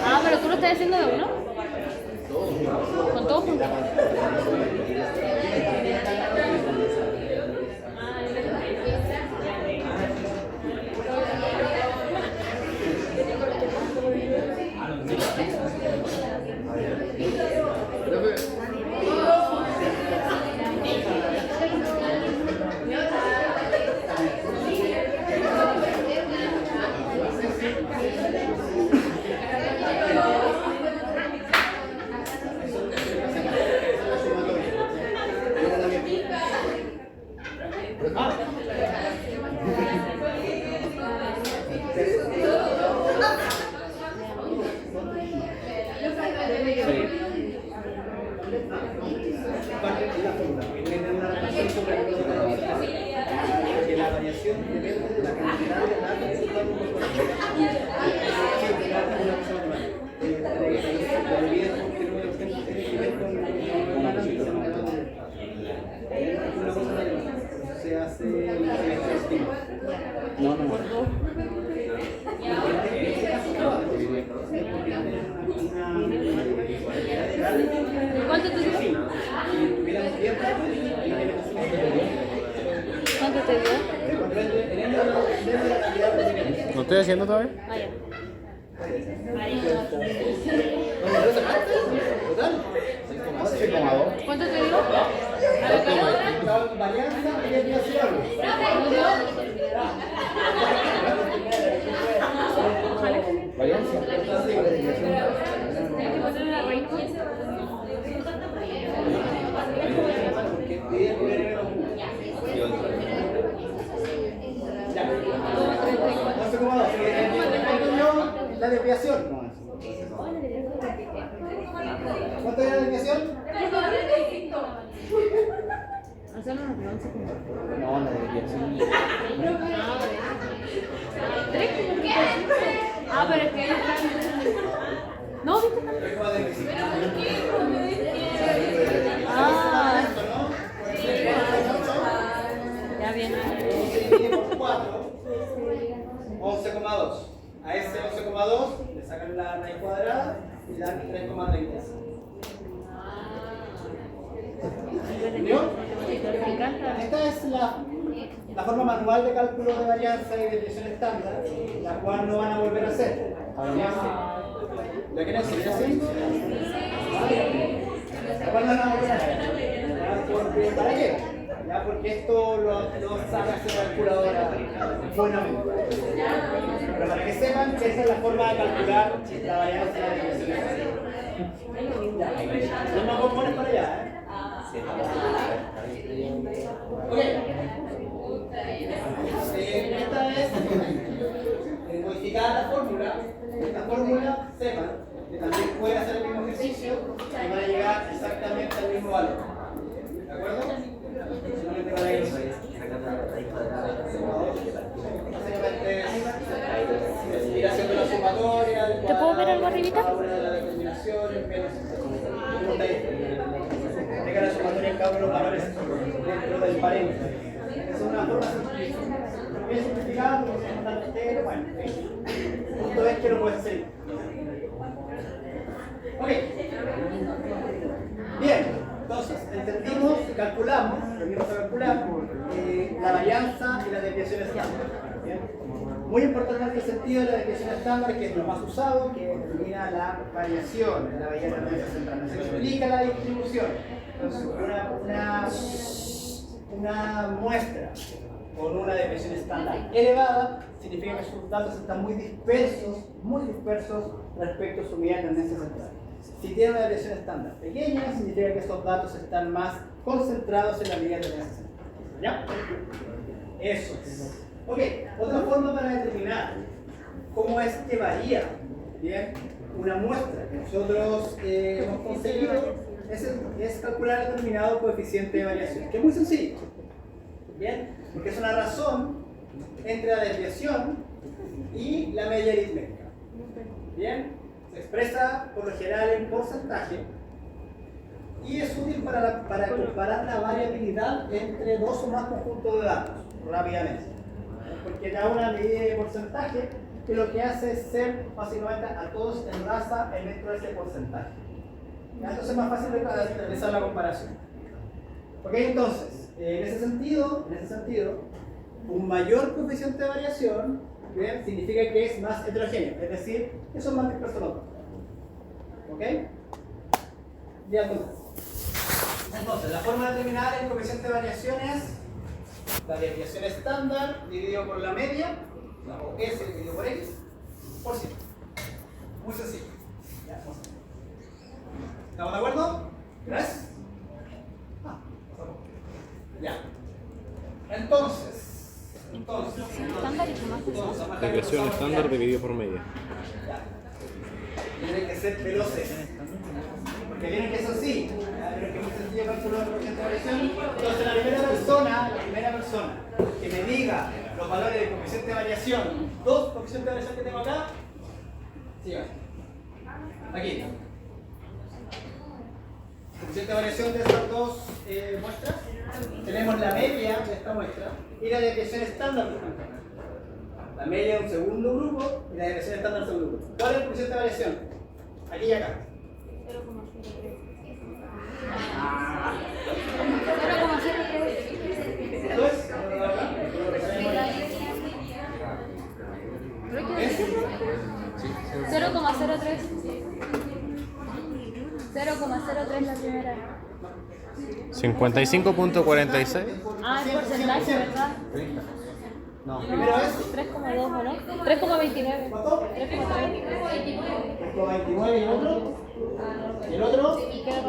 S5: Ah, pero tú lo estás haciendo de uno. Con todo junto. Que la variación depende de la cantidad de datos que están se hace
S3: No.
S5: ¿Cuánto te dio? ¿Cuánto te dio?
S1: ¿Lo estoy haciendo todavía?
S5: Ah, ya. ¿Cuánto te dio?
S2: varianza y desviación.
S3: Varianza.
S5: Tienes que poner una raíz.
S2: La desviación. ¿Cuánto era la desviación?
S5: Hacerlo una pregunta.
S3: No, la desviación.
S5: ¿Tres? Ah, pero es que... No, ¿viste? Ah, ya bien.
S2: Por 4, 11,2. A ese 11,2 le sacan la raíz cuadrada y dan 3,30. Esta es la forma manual de cálculo de varianza y desviación estándar, la cual no van a volver a hacer. ¿La quieren hacer así? La cual no van a volver a hacer. ¿Para qué? Ya, porque esto lo saca hacer la calculadora buenamente. Pero para que sepan que esa es la forma de calcular la varianza y la desviación estándar. No nos pones para allá, Ok. Esta es modificar la fórmula. Esta fórmula, sepan que también puede hacer el mismo ejercicio y va a llegar exactamente al mismo valor. ¿De acuerdo? Solamente para eso. Básicamente es ir haciendo la sumatoria.
S5: ¿Te puedo ver algo arribita?
S2: La determinación, menos. Tenga la sumatoria en cada uno de los valores dentro del paréntesis. Es una forma bien simplificada, porque se nota entero. Bueno, el punto es que lo puedes hacer. Ok. Bien, entonces entendimos, calculamos, venimos a calcular la varianza y la desviación estándar. Bien. Muy importante en este sentido la desviación estándar, que es lo más usado, que determina la variación en la medida de la tendencia central. Se explica la distribución. Entonces, una muestra con una desviación estándar elevada significa que sus datos están muy dispersos respecto a su medida de tendencia central. Si tiene una desviación estándar pequeña, significa que estos datos están más concentrados en la medida de tendencia central. ¿Ya? Eso es. Ok, otra forma para determinar cómo es que varía, ¿bien?, una muestra que nosotros hemos conseguido es calcular el determinado coeficiente de variación, que es muy sencillo, ¿bien?, porque es una razón entre la desviación y la media aritmética. Bien, se expresa por lo general en porcentaje y es útil para comparar la variabilidad entre dos o más conjuntos de datos rápidamente, porque da una medida de porcentaje que lo que hace es ser básicamente a todos enlaza dentro de ese porcentaje. Entonces es más fácil de realizar la comparación. Ok, entonces, en ese sentido, un mayor coeficiente de variación, ¿bien?, significa que es más heterogéneo, es decir, que son más dispersos los datos. ¿Ok? Ya, entonces, la forma de determinar el coeficiente de variación es la desviación estándar dividido por la media, o S dividido por X, por 100. Muy sencillo. Ya, ¿estamos de acuerdo? ¿Gracias? Ya. Entonces,
S1: Desviación estándar dividido por media.
S2: Tienen que ser veloces. Porque vienen que eso sí, pero que es muy sencillo calcular el coeficiente de variación. Entonces la primera persona que me diga los valores del coeficiente de variación, dos coeficientes de variación que tengo acá, sigan. Aquí. Coeficiente de variación de estas dos muestras. Tenemos la media de esta muestra y la desviación estándar de esta muestra. La media de un segundo grupo y la desviación estándar del segundo grupo. ¿Cuál es el coeficiente de variación? Aquí y acá.
S5: 0,03 la primera.
S1: 55.46.
S5: Ah, es porcentaje, ¿verdad?
S2: No, primero es
S5: 3,2, ¿o no? 3,29.
S2: ¿cuánto?
S5: 3,3.
S2: 29 y el otro. Y el otro.
S5: ¿Y qué era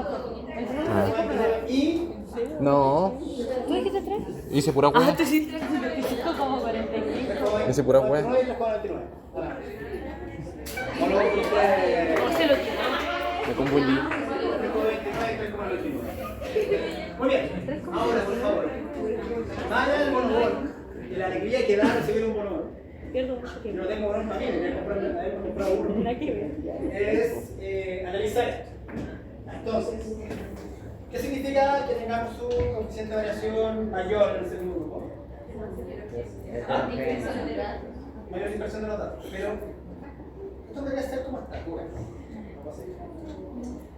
S2: Y
S1: No.
S5: ¿Tú dijiste 3?
S1: Hice pura
S5: Ah,
S1: hueá.
S5: tú sí, 3,25 como 45.
S1: Ese pura hueá.
S2: 29 y 3,29. Bueno,
S5: ¿Cómo se lo quitó?
S1: Me confundí.
S2: 3,29 y 3,29. Muy bien. Ahora, por favor. Vaya el bonobón. Y la alegría que da recibir un bonobón.
S5: Pierdo mucho tiempo.
S2: No tengo bonobón para mí, voy a comprar uno.
S5: Nada que ver.
S2: Es analizar esto. Entonces, ¿qué significa que tengamos un coeficiente de variación mayor en el segundo grupo? Mayor dispersión de los datos. Pero esto debería ser como esta curva.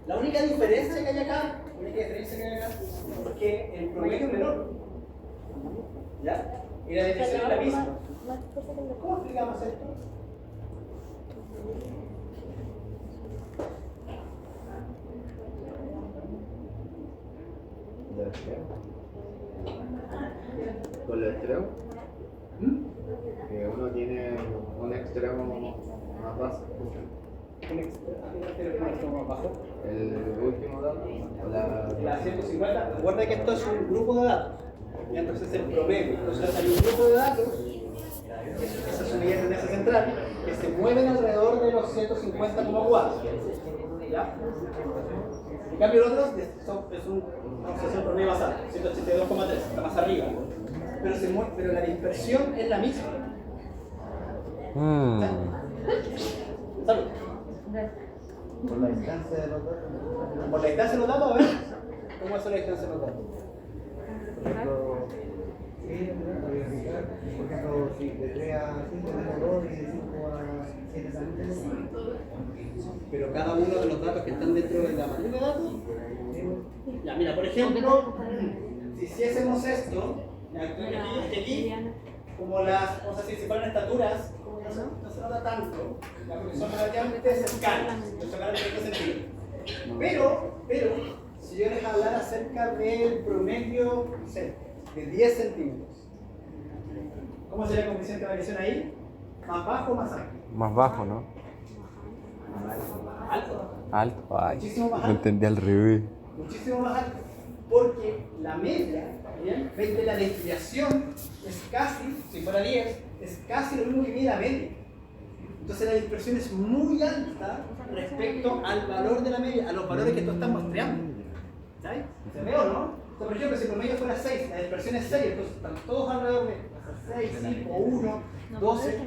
S2: La única diferencia que hay acá, es que el promedio es menor. ¿Ya? Y la desviación es la misma. ¿Cómo explicamos esto?
S3: Con los extremos, que uno tiene un extremo más bajo, el último dato,
S2: La 150, recuerda que esto es un grupo de datos, y entonces el promedio. Entonces hay un grupo de datos, esa es una unidad de tendencia central, que se mueven alrededor de los 150 como cuadros. ¿Ya? En cambio el otro es un promedio más alto, 182,3, está más arriba. Pero la dispersión es la misma. Salud.
S3: por la distancia de los datos.
S2: Por la distancia de los datos, a ver, ¿cómo es la distancia de los datos?
S3: Por ejemplo, verificar, por ejemplo, si de 3 a 5 tengo 2 y de 5 a 7 también tengo.
S2: Pero cada uno de los datos que están dentro de la matriz de datos. Ya, mira, por ejemplo, si hiciésemos esto, aquí como las, vamos a decir, si fueran estaturas, como que no se nota tanto, ya, porque son relativamente cercanas, de tocar el 30 centímetros. Pero, si yo les hablara acerca del promedio, no sé, de 10 centímetros, ¿cómo sería el coeficiente de variación ahí? ¿Más bajo o más alto?
S6: Más bajo, ¿no?
S2: Alto.
S6: Alto. Ay,
S2: Muchísimo más
S6: lo
S2: alto.
S6: entendí al revés.
S2: Muchísimo más alto. Porque la media, ¿bien? Ven que la desviación es casi, si fuera 10, es casi lo mismo que mide la media. Entonces la dispersión es muy alta respecto al valor de la media, a los valores que tú estás muestreando. ¿Sabes? ¿Se ve o no? O sea, por ejemplo, si el promedio fuera 6, la dispersión es 6, entonces están todos alrededor de 6, 5, 1, 12.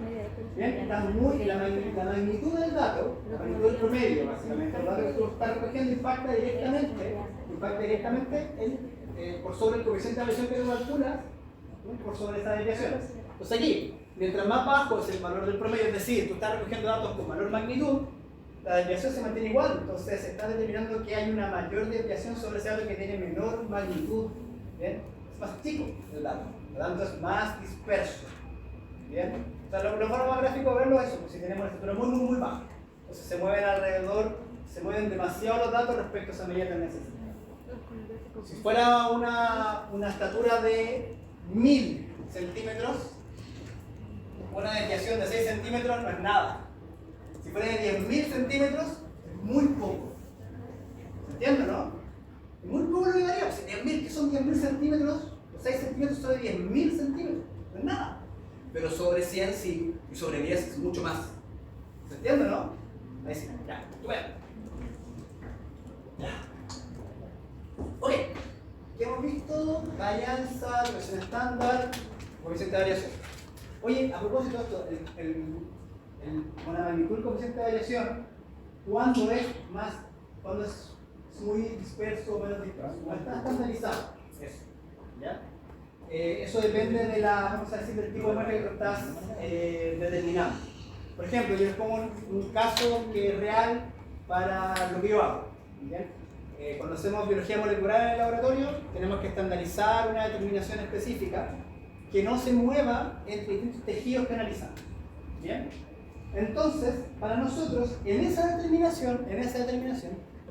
S2: Bien, están muy, la magnitud del dato, la magnitud del promedio, básicamente, el dato que tú estás recogiendo impacta directamente por sobre el coeficiente de variación que tú calculas, ¿no? Por sobre esa desviación. Entonces aquí, mientras más bajo es el valor del promedio, es decir, tú estás recogiendo datos con mayor magnitud, la desviación se mantiene igual, entonces se está determinando que hay una mayor desviación sobre ese dato que tiene menor magnitud, ¿bien? Es más chico el dato, por lo tanto es más disperso, ¿bien? O sea, lo más gráfico de verlo es eso, pues si tenemos una estructura muy baja, entonces se mueven alrededor, se mueven demasiado los datos respecto a esa medida de tendencia. Si fuera una estatura de 1000 centímetros, una desviación de 6 centímetros no es nada. Si fuera de 10.000 centímetros, es muy poco. ¿Se entiende, no? Es muy poco lo que varía. Si 10.000, que son 10.000 centímetros, 6 centímetros sobre 10.000 centímetros, no es nada. Pero sobre 100 sí, y sobre 10 es mucho más. ¿Se entiende, no? Ahí sí, ya, bueno. Ya. Ok, ¿qué hemos visto? Varianza, regresión estándar, coeficiente de variación. Oye, a propósito de esto, con la magnitud del coeficiente de variación, ¿cuándo es muy disperso o menos disperso? ¿Cuándo está estandarizado? Eso, ¿ya? Eso depende de vamos a decir, del tipo de muestra que tú estás determinando. Por ejemplo, yo les pongo un caso que es real para lo que yo hago. ¿Bien? Cuando hacemos biología molecular en el laboratorio, tenemos que estandarizar una determinación específica que no se mueva entre distintos tejidos que analizamos. ¿Bien? Entonces, para nosotros, en esa determinación,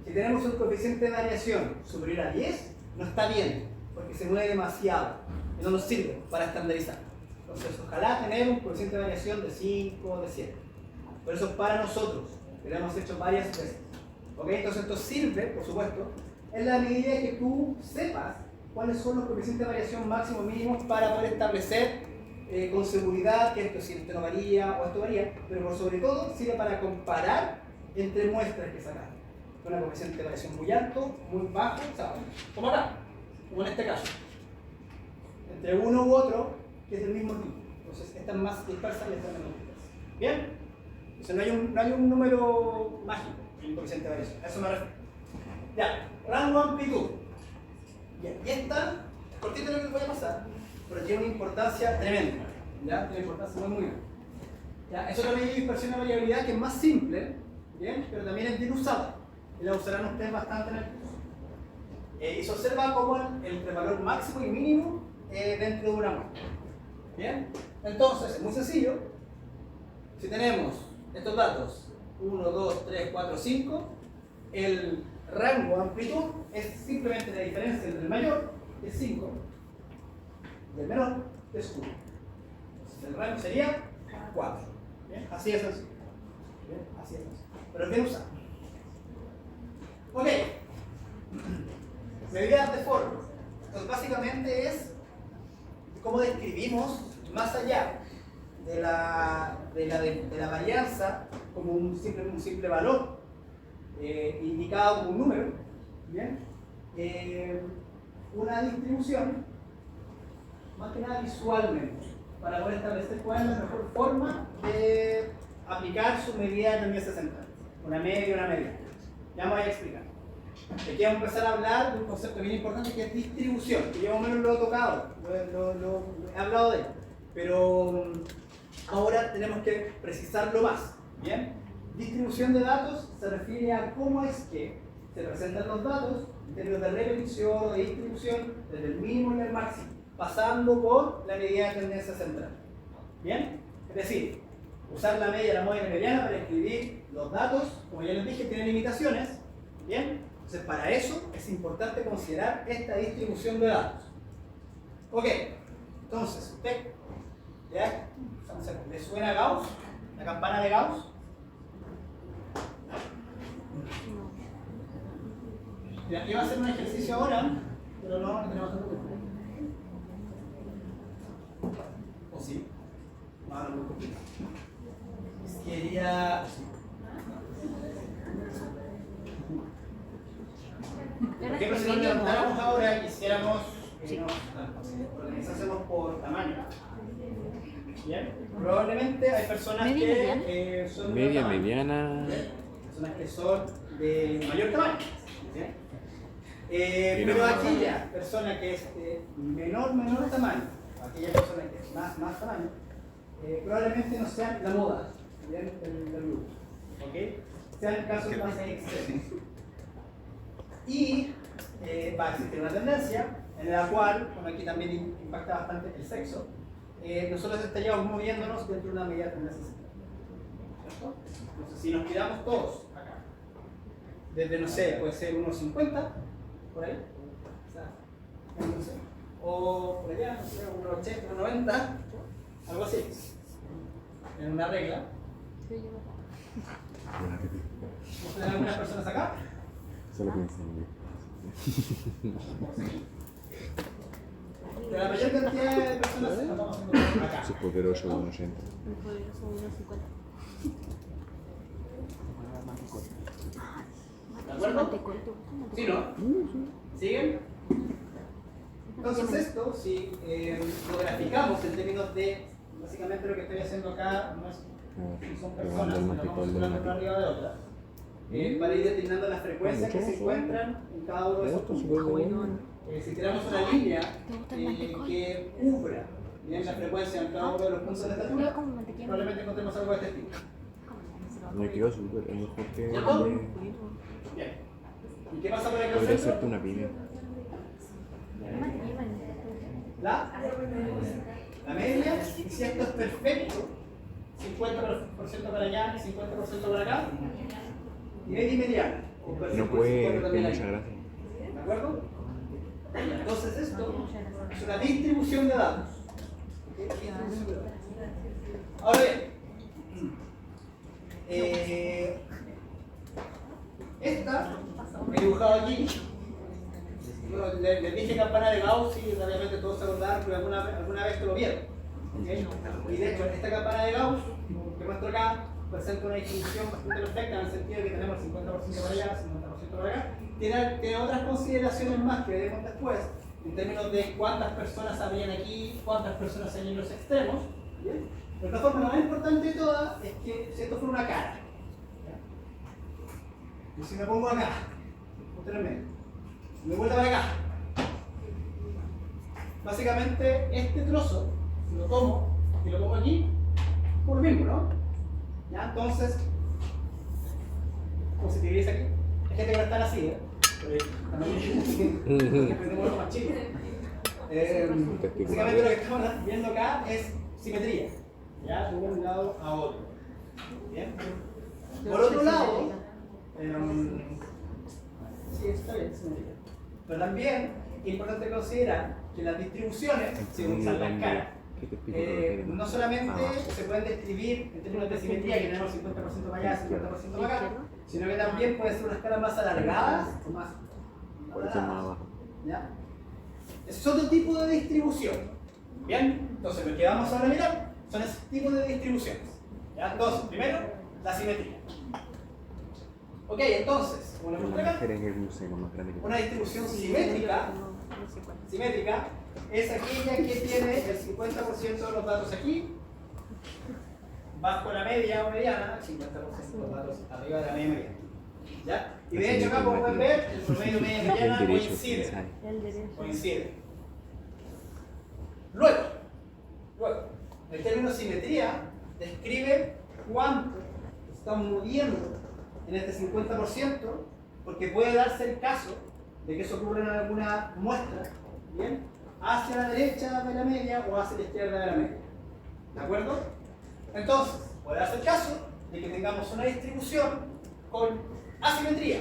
S2: si tenemos un coeficiente de variación superior a 10, no está bien, porque se mueve demasiado y no nos sirve para estandarizar. Entonces, ojalá tener un coeficiente de variación de 5 o de 7. Por eso, para nosotros, que lo hemos hecho varias veces. ¿Ok? Entonces, esto sirve, por supuesto, en la medida que tú sepas cuáles son los coeficientes de variación máximos y mínimos para poder establecer con seguridad que esto no varía o esto varía, pero por sobre todo sirve para comparar entre muestras que sacar. Una coeficiente de variación muy alto, muy bajo, ¿sabes? Como acá, como en este caso. Entre uno u otro, que es del mismo tipo. Entonces, esta es más dispersa y esta es menos dispersa. ¿Bien? Entonces, no hay un número mágico en el coeficiente de variación. A eso me refiero. Ya, rango amplitud. Bien, y esta, cortito lo que voy a pasar, pero tiene una importancia tremenda. ¿Ya? Tiene una importancia muy grande. ¿Ya? Es otra medida de dispersión de variabilidad que es más simple, ¿bien? Pero también es bien usada. Y la usarán ustedes bastante en el curso. Y se observa como el valor máximo y mínimo dentro de una muestra. ¿Bien? Entonces, es muy sencillo. Si tenemos estos datos, 1, 2, 3, 4, 5, el rango de amplitud es simplemente la diferencia entre el mayor, que es 5, y el menor, que es 1. Entonces, el rango sería 4. ¿Bien? Así es sencillo. ¿Bien? Así es sencillo. Pero es bien usado. Ok. Medidas de forma. Entonces, básicamente es cómo describimos, más allá de la varianza, como un simple valor indicado como un número, ¿bien? Una distribución, más que nada visualmente, para poder establecer cuál es la mejor forma de aplicar su medida de tendencia central. Una media y una media. Ya me voy a explicar. Aquí vamos a empezar a hablar de un concepto bien importante que es distribución, que yo más o menos lo he tocado, he hablado de él, pero ahora tenemos que precisarlo más. ¿Bien? Distribución de datos se refiere a cómo es que se presentan los datos en términos de repetición o de distribución desde el mínimo y el máximo, pasando por la medida de tendencia central. ¿Bien? Es decir, usar la media, la móvil y la mediana para escribir los datos, como ya les dije, tiene limitaciones. ¿Bien? Entonces, para eso es importante considerar esta distribución de datos. Ok, entonces, usted, ¿ya? ¿Le suena a Gauss? ¿La campana de Gauss? Ya, iba a hacer un ejercicio ahora, pero no tenemos tanto tiempo. ¿O sí? No, no. Quería... ¿Por qué pero si nos levantáramos ahora y quisiéramos nos organizásemos por tamaño? ¿Bien? Probablemente hay personas que son de
S1: Media,
S2: tamaño,
S1: mediana.
S2: personas que son de mayor tamaño. ¿Bien? Pero
S1: no.
S2: aquella persona que es de menor tamaño, aquella persona que es más tamaño, probablemente no sean la moda, ¿bien? Del grupo, ¿ok? Sean casos más extremos. Y va a existir una tendencia en la cual, bueno, aquí también impacta bastante el sexo, nosotros estaríamos moviéndonos dentro de una medida tendencia sexual, ¿cierto? Entonces, si nos miramos todos acá, desde, no sé, puede ser unos 50, por ahí, no sé, o por allá, no sé, unos 80, unos 90, algo así, en una regla. ¿Vamos a tener algunas personas acá?
S1: Solo pensé en
S2: Pero la mayor cantidad de personas estamos haciendo acá.
S1: Su poderoso 180.
S2: ¿De acuerdo? ¿Sí, no? ¿Siguen? Entonces esto, si lo graficamos en términos de, básicamente lo que estoy haciendo acá no son personas, sino vamos una arriba de otra, para ir determinando las frecuencias que se encuentran en cada uno de esos puntos. Si tiramos una línea que cubra bien la frecuencia en cada uno de los puntos de estatura, probablemente encontremos algo de este tipo.
S1: Me quedó súper, es mejor que...
S2: ¿Cierto? Bien. ¿Y qué pasa por acá al
S1: Podría
S2: centro?
S1: hacerte una pyme.
S2: La media, y si esto es perfecto, 50% para allá y 50% para acá, y media y mediana.
S1: No puede, con
S2: también
S1: mucha
S2: ahí.
S1: gracia.
S2: ¿De acuerdo? Entonces esto es una distribución de datos. ¿Ok? Distribución de datos. Ahora bien, esta he dibujado aquí. Bueno, les dije campana de Gauss y obviamente todos se acordaron que alguna vez lo vieron. ¿Okay? Y de hecho, esta campana de Gauss que muestro acá presenta una distribución bastante perfecta en el sentido de que tenemos el 50% para allá, 50% para acá. Tiene otras consideraciones más que veremos después en términos de cuántas personas habrían aquí, cuántas personas hay en los extremos. ¿Bien? De otra forma, lo más importante de todas es que si esto fuera una cara, ¿ya? Y si me pongo acá, posteriormente, me vuelvo para acá. Básicamente, este trozo, si lo tomo y lo pongo aquí, por lo mismo, ¿no? ¿Ya? Entonces, positiviza aquí. Hay gente que no está así, ¿eh? Pero más chico. Básicamente lo que estamos viendo acá es simetría, ¿ya? De un lado a otro. ¿Bien? Por otro lado, sí, está bien, simetría. Pero también es importante considerar que las distribuciones, según las caras, no solamente se pueden describir en términos de simetría, que tenemos 50% para allá, 50% para acá, sino que también puede ser una escala más alargadas o más alargadas. ¿Ya? Ese es otro tipo de distribución. Bien, entonces lo que vamos ahora a mirar son esos tipos de distribuciones. ¿Ya? Entonces, primero, la simetría. Ok, entonces, como les mostré acá, una distribución simétrica es aquella que tiene el 50% de los datos aquí, bajo la media o mediana, el 50% de los datos arriba de la media mediana. ¿Ya? Y de hecho acá, como pueden ver, el promedio media mediana coincide. Luego, el término simetría describe cuánto estamos moviendo en este 50%, porque puede darse el caso de que eso ocurra en alguna muestra, ¿bien? Hacia la derecha de la media o hacia la izquierda de la media. ¿De acuerdo? Entonces, puede darse el caso de que tengamos una distribución con asimetría,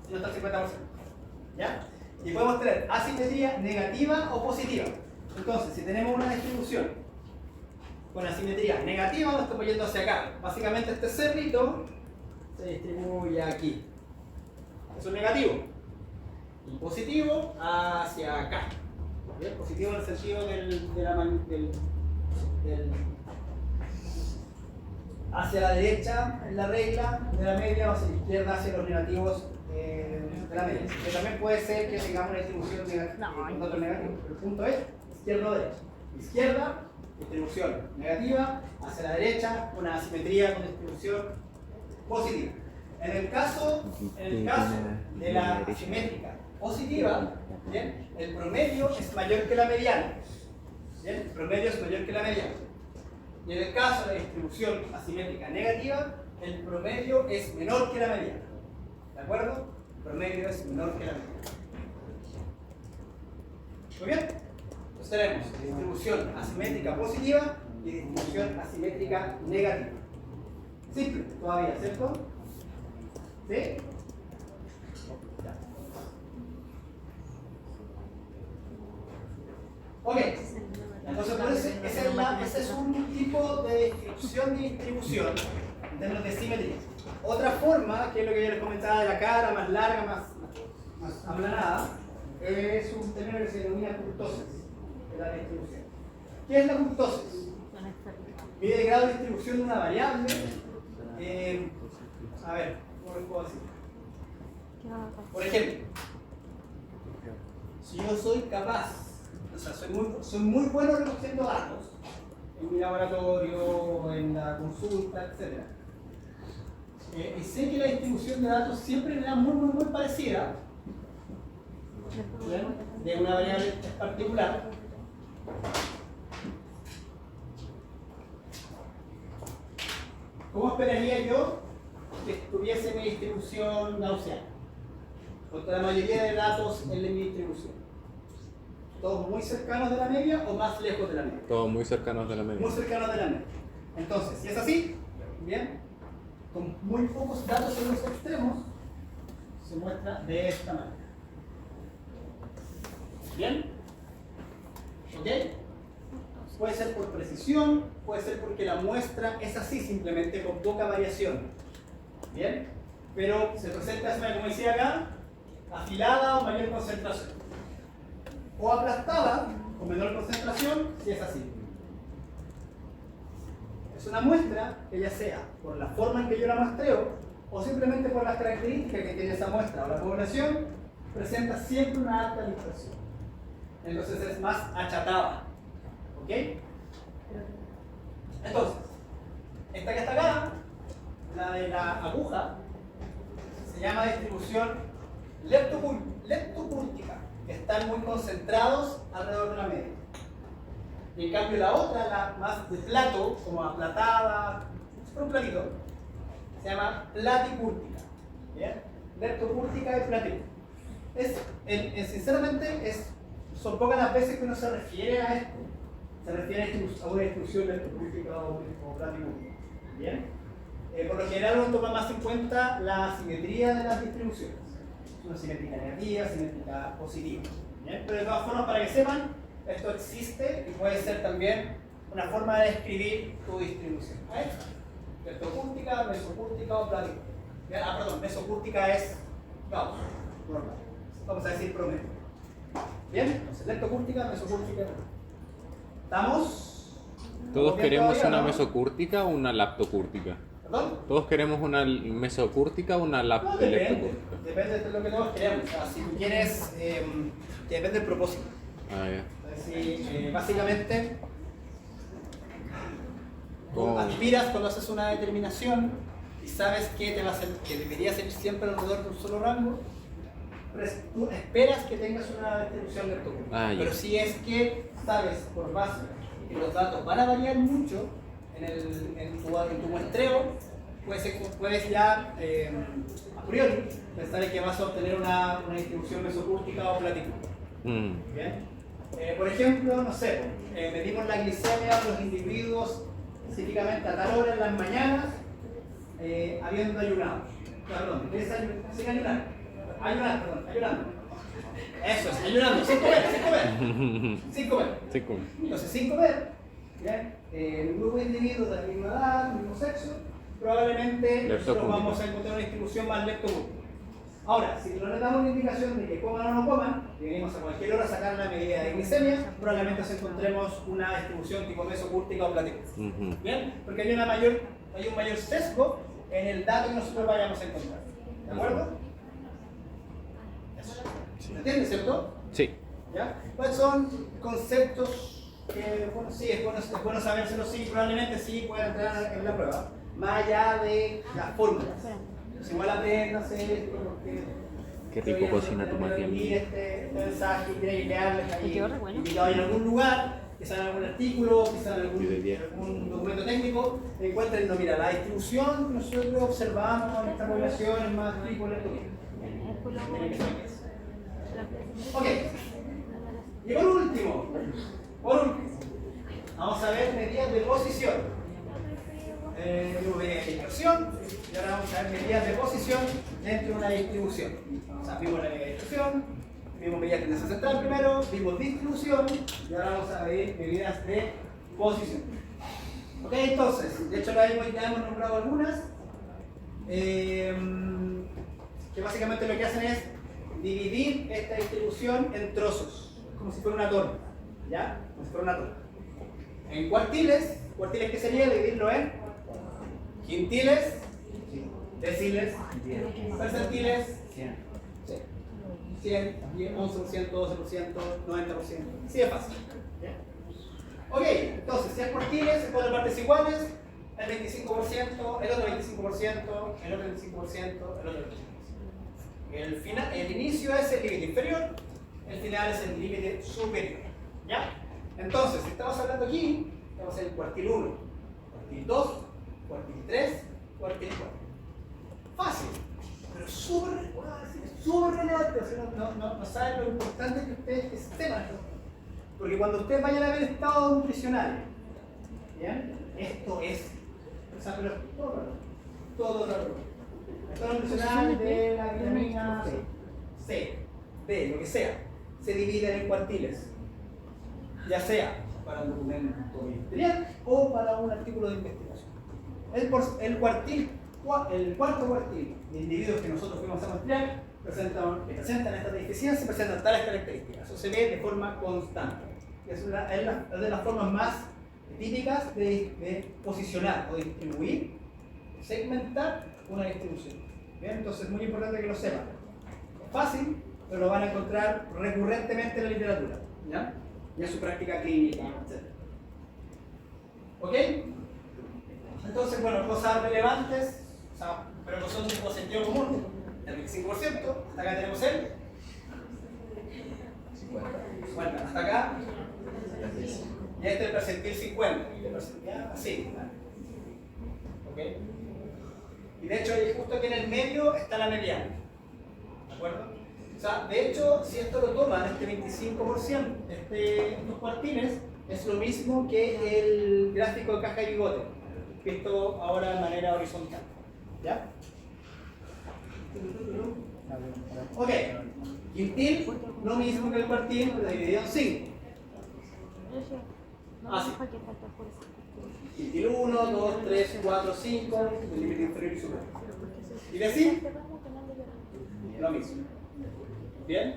S2: si no está al 50%. ¿Ya? Y podemos tener asimetría negativa o positiva. Entonces, si tenemos una distribución con asimetría negativa, nos estamos yendo hacia acá. Básicamente este cerrito se distribuye aquí. Eso es negativo. Y positivo hacia acá. ¿Bien? Positivo en el sentido hacia la derecha en la regla de la media o hacia la izquierda hacia los negativos de la media. Que también puede ser que tengamos una distribución negativa con datos negativos. El punto es izquierda o derecha. Izquierda, distribución negativa, hacia la derecha, una asimetría con distribución positiva. En el caso de la asimétrica positiva, ¿bien? El promedio es mayor que la mediana. ¿Bien? El promedio es mayor que la mediana. Y en el caso de la distribución asimétrica negativa, el promedio es menor que la mediana. ¿De acuerdo? El promedio es menor que la mediana. Muy bien. Entonces tenemos distribución asimétrica positiva y distribución asimétrica negativa. Simple todavía, ¿cierto? ¿Sí? Ya. Ok. Entonces, por eso, ese es un tipo de descripción de distribución en términos de simetría. Otra forma, que es lo que yo les comentaba de la cara, más larga, más aplanada, es un término que se denomina kurtosis de la distribución. ¿Qué es la kurtosis? Mide el grado de distribución de una variable. A ver, ¿cómo les puedo decir? Por ejemplo, si yo soy capaz, o sea, soy muy bueno recogiendo datos en mi laboratorio, en la consulta, etc. Y sé que la distribución de datos siempre era muy parecida, ¿bien? De una variable particular. ¿Cómo esperaría yo que tuviese mi distribución gaussiana? Porque la mayoría de datos en mi distribución. ¿Todos muy cercanos de la media o más lejos de la media?
S1: Todos muy cercanos de la media.
S2: Muy cercanos de la media. Entonces, si es así, bien, con muy pocos datos en los extremos, se muestra de esta manera. ¿Bien? ¿Ok? Puede ser por precisión, puede ser porque la muestra es así, simplemente con poca variación. ¿Bien? Pero se presenta, como decía acá, afilada o mayor concentración. O aplastada, con menor concentración, si es así. Es una muestra que ya sea por la forma en que yo la muestreo, o simplemente por las características que tiene esa muestra o la población, presenta siempre una alta dispersión. Entonces es más achatada. ¿Ok? Entonces, esta que está acá, la de la aguja, se llama distribución leptocúrtica, que están muy concentrados alrededor de la media. Y en cambio la otra, la más de plato, como aplatada, es un platito, se llama platicúrtica. ¿Bien? Leptocúrtica y platicúrtica. Sinceramente, son pocas las veces que uno se refiere a esto. Se refiere a una distribución leptocúrtica o platicúrtica. ¿Bien? Por lo general uno toma más en cuenta la simetría de las distribuciones. Una simétrica negativa, simétrica positiva. ¿Bien? Pero de todas formas, para que sepan, esto existe y puede ser también una forma de describir tu distribución. ¿Ahí está? Leptocúrtica, mesocúrtica o platicúrtica. Perdón, mesocúrtica es Gauss, normal. Vamos a decir promedio. ¿Bien? Entonces, leptocúrtica, mesocúrtica. ¿Estamos?
S1: ¿Todos queremos
S2: todavía,
S1: una
S2: no?
S1: mesocúrtica o una laptocúrtica?
S2: ¿Perdón?
S1: ¿Todos queremos una mesocúrtica o una
S2: No, depende.
S1: leptocúrtica?
S2: Depende de lo que todos queremos. O sea, si tú quieres, que depende del propósito.
S1: Ah, ya.
S2: Entonces, básicamente, tú
S1: Oh.
S2: aspiras cuando haces una determinación y sabes que que debería ser siempre alrededor de un solo rango, tú esperas que tengas una distribución leptocúrtica.
S1: Ah, ya.
S2: Pero si es que sabes por base que los datos van a variar mucho en tu muestreo, puedes ya a priori pensar que vas a obtener una distribución mesocúrtica o platicúrtica.
S1: Mm.
S2: ¿Bien? Por ejemplo, no sé, medimos la glicemia de los individuos específicamente a tal hora en las mañanas, habiendo ayunado. Perdón, sin ayunar. Ayunando. Eso es, ayunando, sin comer. Entonces, sin comer, ¿bien? El grupo de individuos de la misma edad, del mismo sexo, probablemente nosotros vamos a encontrar una distribución más leptomúltiple. Ahora, si no les damos la indicación de que coman o no coman, y venimos a cualquier hora a sacar la medida de glicemia, probablemente nos encontremos una distribución tipo mesocúrtica o platícula. ¿Bien? Porque hay un mayor sesgo en el dato que nosotros vayamos a encontrar. ¿De acuerdo? Eso. ¿Se entiende, cierto?
S1: Sí.
S2: ¿Ya? ¿Cuáles son conceptos que, bueno, sí, es bueno sabérselos, sí, probablemente sí puedan entrar en la prueba, más allá de las fórmulas. Pues igual apréndase esto porque...
S1: Qué rico cocina tu Matías.
S2: Este mensaje y leerles ahí,
S5: quedó re bueno.
S2: invitado en algún lugar, quizá en algún artículo, quizá en algún documento técnico, encuentren, no, mira, la distribución que nosotros observamos en esta población es más tipo leptomúltiple. Ok, y por último, vamos a ver medidas de posición. Vimos medidas de dispersión y ahora vamos a ver medidas de posición dentro de una distribución. O sea, vimos la medida de dispersión, vimos medidas de tendencia central primero, vimos distribución y ahora vamos a ver medidas de posición. Ok, entonces, de hecho ya hemos nombrado algunas, que básicamente lo que hacen es dividir esta distribución en trozos, como si fuera una torre, ¿ya? Como si fuera una torre. En cuartiles, ¿qué sería? Dividirlo en quintiles, deciles, percentiles, 100, 11%, 12%, 90%, así es fácil. ¿Ya? Ok, entonces, si hay cuartiles, en 4 partes iguales, el 25%, el otro 25%, el otro 25%, el otro 25%. El inicio es el límite inferior, el final es el límite superior. ¿Ya? Entonces, si estamos hablando aquí, estamos en el cuartil 1, cuartil 2, cuartil 3, cuartil 4. Fácil, pero súper relevante. O sea, no saben lo importante que ustedes sepan esto. Porque cuando ustedes vayan a ver estado nutricional, ¿bien? Esto es, o sea, pero todo raro. Estado nutricional de la vitamina C, D, lo que sea, se divide en cuartiles, ya sea para un documento ministerial o para un artículo de investigación. El cuarto cuartil de individuos que nosotros fuimos a muestrear que presentan esta deficiencia, presentan tales características. Eso se ve de forma constante. Es una de las formas más típicas de posicionar o distribuir, segmentar una distribución. ¿Bien? Entonces es muy importante que lo sepan. Es fácil, pero lo van a encontrar recurrentemente en la literatura, ¿ya? Y en su práctica clínica, etc. ¿Ok? Entonces, bueno, cosas relevantes, o sea, pero no son de sentido común. El 25%, hasta acá tenemos el 50, hasta acá. Y este es el percentil 50. Así. ¿Ok? Y de hecho, justo aquí en el medio está la mediana. ¿De acuerdo? O sea, de hecho, si esto lo toman, este 25%, estos cuartiles, es lo mismo que el gráfico de caja y bigote, visto ahora de manera horizontal. ¿Ya? Ok. Quintil, lo mismo que el cuartil, pero dividido en 5. Así. Quintil 1, 2, 3, 4, 5, el límite inferior y superior. ¿Y decir? Lo mismo. ¿Bien?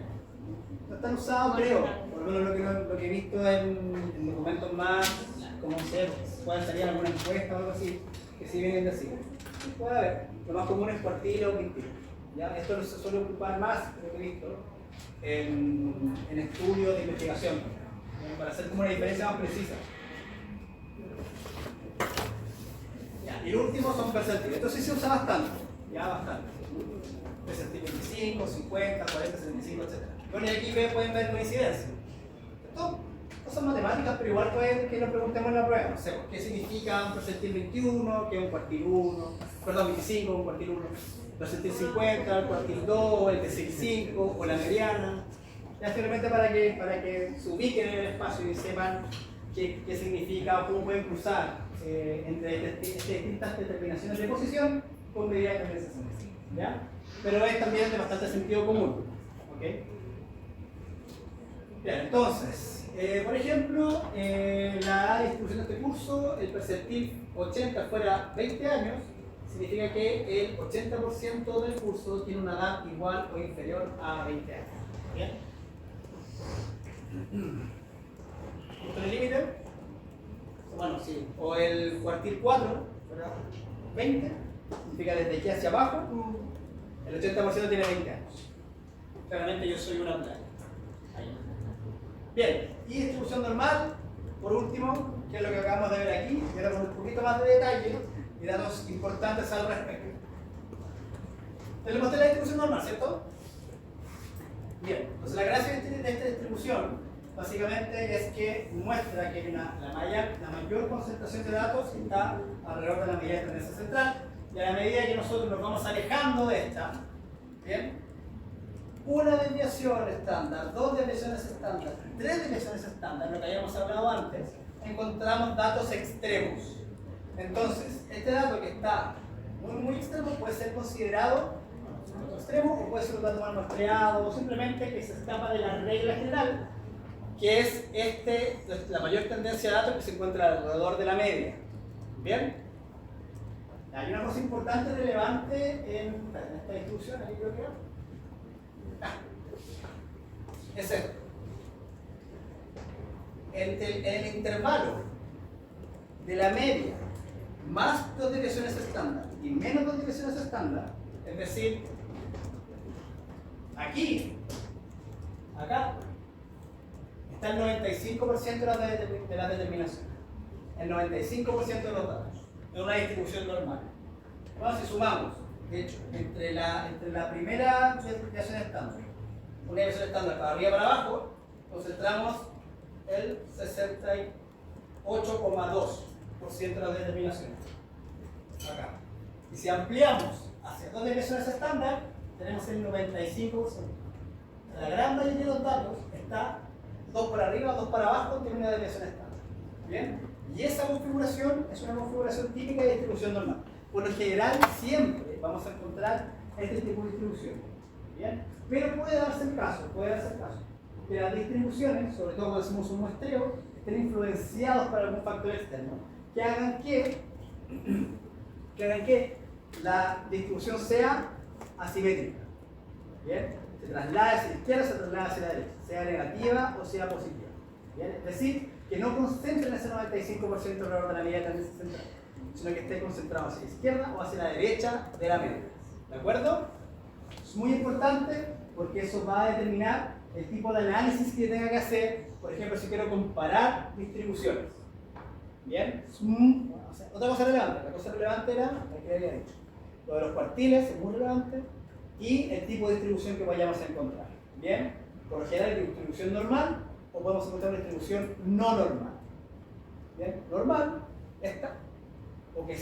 S2: No están usados, creo. Por lo menos lo que he visto en documentos más, como se puede salir alguna encuesta o algo así, que sí vienen de así. Puede haber. Lo más común es cuartil o quintil. ¿Ya? Esto no se suele ocupar más, creo que he visto, en estudios de investigación, para hacer como una diferencia más precisa. Ya, y el último son percentiles. Esto sí se usa bastante, ya bastante. Percentil 25, 50, 40, 75, etc. Bueno, y aquí pueden ver coincidencia. Esto no son matemáticas, pero igual pueden que lo preguntemos en la prueba. No sé, ¿qué significa un percentil 21, qué es un cuartil 1, perdón, 25, un cuartil 1, percentil 50, el cuartil 2, el decil 5 o la mediana? Ya simplemente para que se ubiquen en el espacio y sepan qué significa o cómo pueden cruzar entre distintas determinaciones de posición con medidas de compensación. ¿Ya? Pero es también de bastante sentido común. ¿Okay? Bien, entonces, por ejemplo, la distribución de este curso, el percentil 80 fuera 20 años, significa que el 80% del curso tiene una edad igual o inferior a 20 años. ¿Bien? ¿Esto es el límite? Bueno, sí. O el cuartil 4, fuera 20, significa desde aquí hacia abajo, el 80% tiene 20 años. Claramente yo soy una playa. Bien, y distribución normal, por último, que es lo que acabamos de ver aquí, y ahora con un poquito más de detalle y datos importantes al respecto. Les mostré la distribución normal, ¿cierto? Bien, entonces la gracia de esta distribución básicamente es que muestra que la mayor concentración de datos está alrededor de la medida de tendencia central, y a la medida que nosotros nos vamos alejando de esta, ¿bien? Una desviación estándar, dos desviaciones estándar, tres desviaciones estándar, lo que habíamos hablado antes, encontramos datos extremos. Entonces, este dato que está muy extremo puede ser considerado un dato extremo o puede ser un dato mal muestreado o simplemente que se escapa de la regla general, que es la mayor tendencia de datos que se encuentra alrededor de la media. ¿Bien? Hay una cosa importante, relevante en esta distribución, aquí creo que es esto. En el intervalo de la media más dos desviaciones estándar y menos dos desviaciones estándar, es decir, aquí, acá, está el 95% de las determinaciones, el 95% de los datos, en una distribución normal. Bueno, si sumamos, de hecho, entre la primera desviación estándar, una desviación estándar para arriba y para abajo, concentramos el 68,2% de las determinaciones. Acá. Y si ampliamos hacia dos desviaciones estándar, tenemos el 95%. La gran mayoría de los datos está dos para arriba, dos para abajo, tiene una desviación estándar. ¿Bien? Y esa configuración es una configuración típica de distribución normal. Por lo general, siempre vamos a encontrar este tipo de distribución. ¿Bien? Pero puede darse el caso que las distribuciones, sobre todo cuando hacemos un muestreo, estén influenciados por algún factor externo que hagan que la distribución sea asimétrica. ¿Bien? Se traslada hacia la izquierda, se traslada hacia la derecha, sea negativa o sea positiva. ¿Bien? Es decir, que no concentren ese 95% alrededor de la medida de tendencia central, sino que esté concentrado hacia la izquierda o hacia la derecha de la media. ¿De acuerdo? Es muy importante porque eso va a determinar el tipo de análisis que tenga que hacer, por ejemplo, si quiero comparar distribuciones. ¿Bien? Otra cosa relevante, la cosa relevante era la que había dicho. Lo de los cuartiles es muy relevante y el tipo de distribución que vayamos a encontrar. ¿Bien? Por lo general, distribución normal o podemos encontrar una distribución no normal. ¿Bien? Normal, esta, o que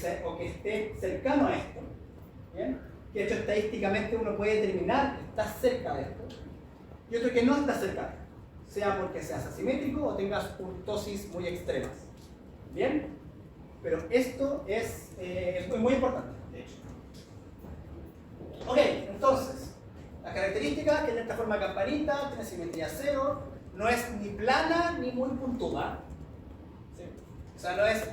S2: esté cercano a esto. ¿Bien? Que de hecho estadísticamente uno puede determinar que está cerca de esto, y otro que no está cerca de esto, sea porque seas asimétrico o tengas kurtosis muy extremas. ¿Bien? Pero esto es muy importante, de hecho. Ok, entonces, las características, que es de esta forma campanita, tiene simetría cero, no es ni plana ni muy puntuda, ¿sí? O sea, no es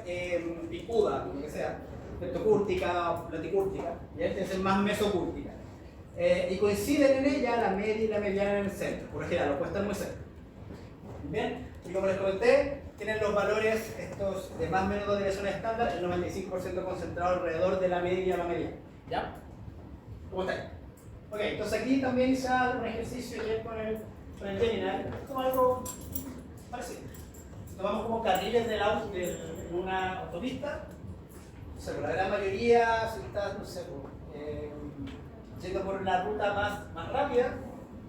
S2: picuda, como que sea, leptocúrtica o platicúrtica, ¿bien? Tiene que ser más mesocúrtica. Y coinciden en ella la media y la mediana en el centro, por ejemplo, lo pueden estar muy cerca. ¿Bien? Y como les comenté, tienen los valores estos de más o menos dos desviaciones estándar, el 95% concentrado alrededor de la media y la mediana. ¿Ya? ¿Cómo está? Ok, entonces aquí también hice un ejercicio ayer con el Gemini, como algo parecido. Tomamos como carriles del auto en una autopista. O sea, la gran mayoría, si estás, no sé, yendo por una ruta más rápida,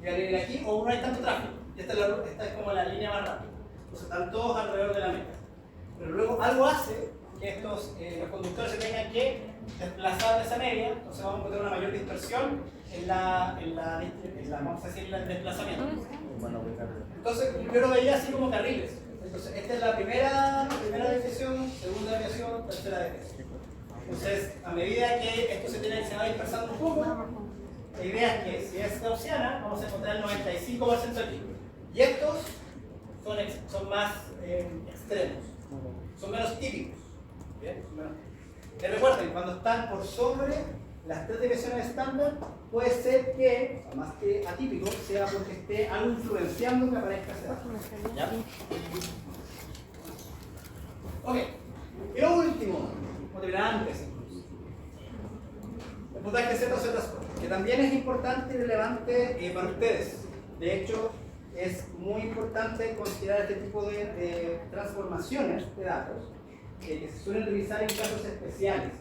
S2: y al ir aquí, o no hay tanto tráfico. Y esta es como la línea más rápida. Entonces están todos alrededor de la meta. Pero luego algo hace que los conductores se tengan que desplazar de esa media, entonces vamos a encontrar una mayor dispersión en la vamos a decir, el desplazamiento. Entonces, yo lo veía así como carriles. Entonces, esta es la primera definición, segunda definición, tercera definición. Entonces, a medida que esto se va dispersando un poco, la idea es que si es gaussiana, vamos a encontrar el 95% aquí. Y estos son más extremos, son menos típicos. ¿Bien? Recuerden, cuando están por sobre las 3 dimensiones estándar, puede ser que, más que atípico, sea porque esté algo influenciando que aparezca ese dato. ¿Ya? Ok. Y lo último, como te dirá antes incluso, el puntaje Z o Z-score, que también es importante y relevante para ustedes. De hecho, es muy importante considerar este tipo de transformaciones de datos que se suelen revisar en casos especiales.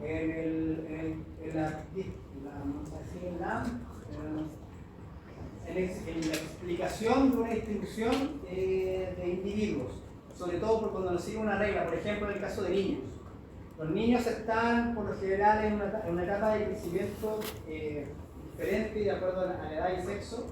S2: En la explicación de una distribución de individuos, sobre todo por cuando nos sigue una regla, por ejemplo en el caso de niños. Los niños están por lo general en una etapa de crecimiento diferente de acuerdo a la edad y sexo,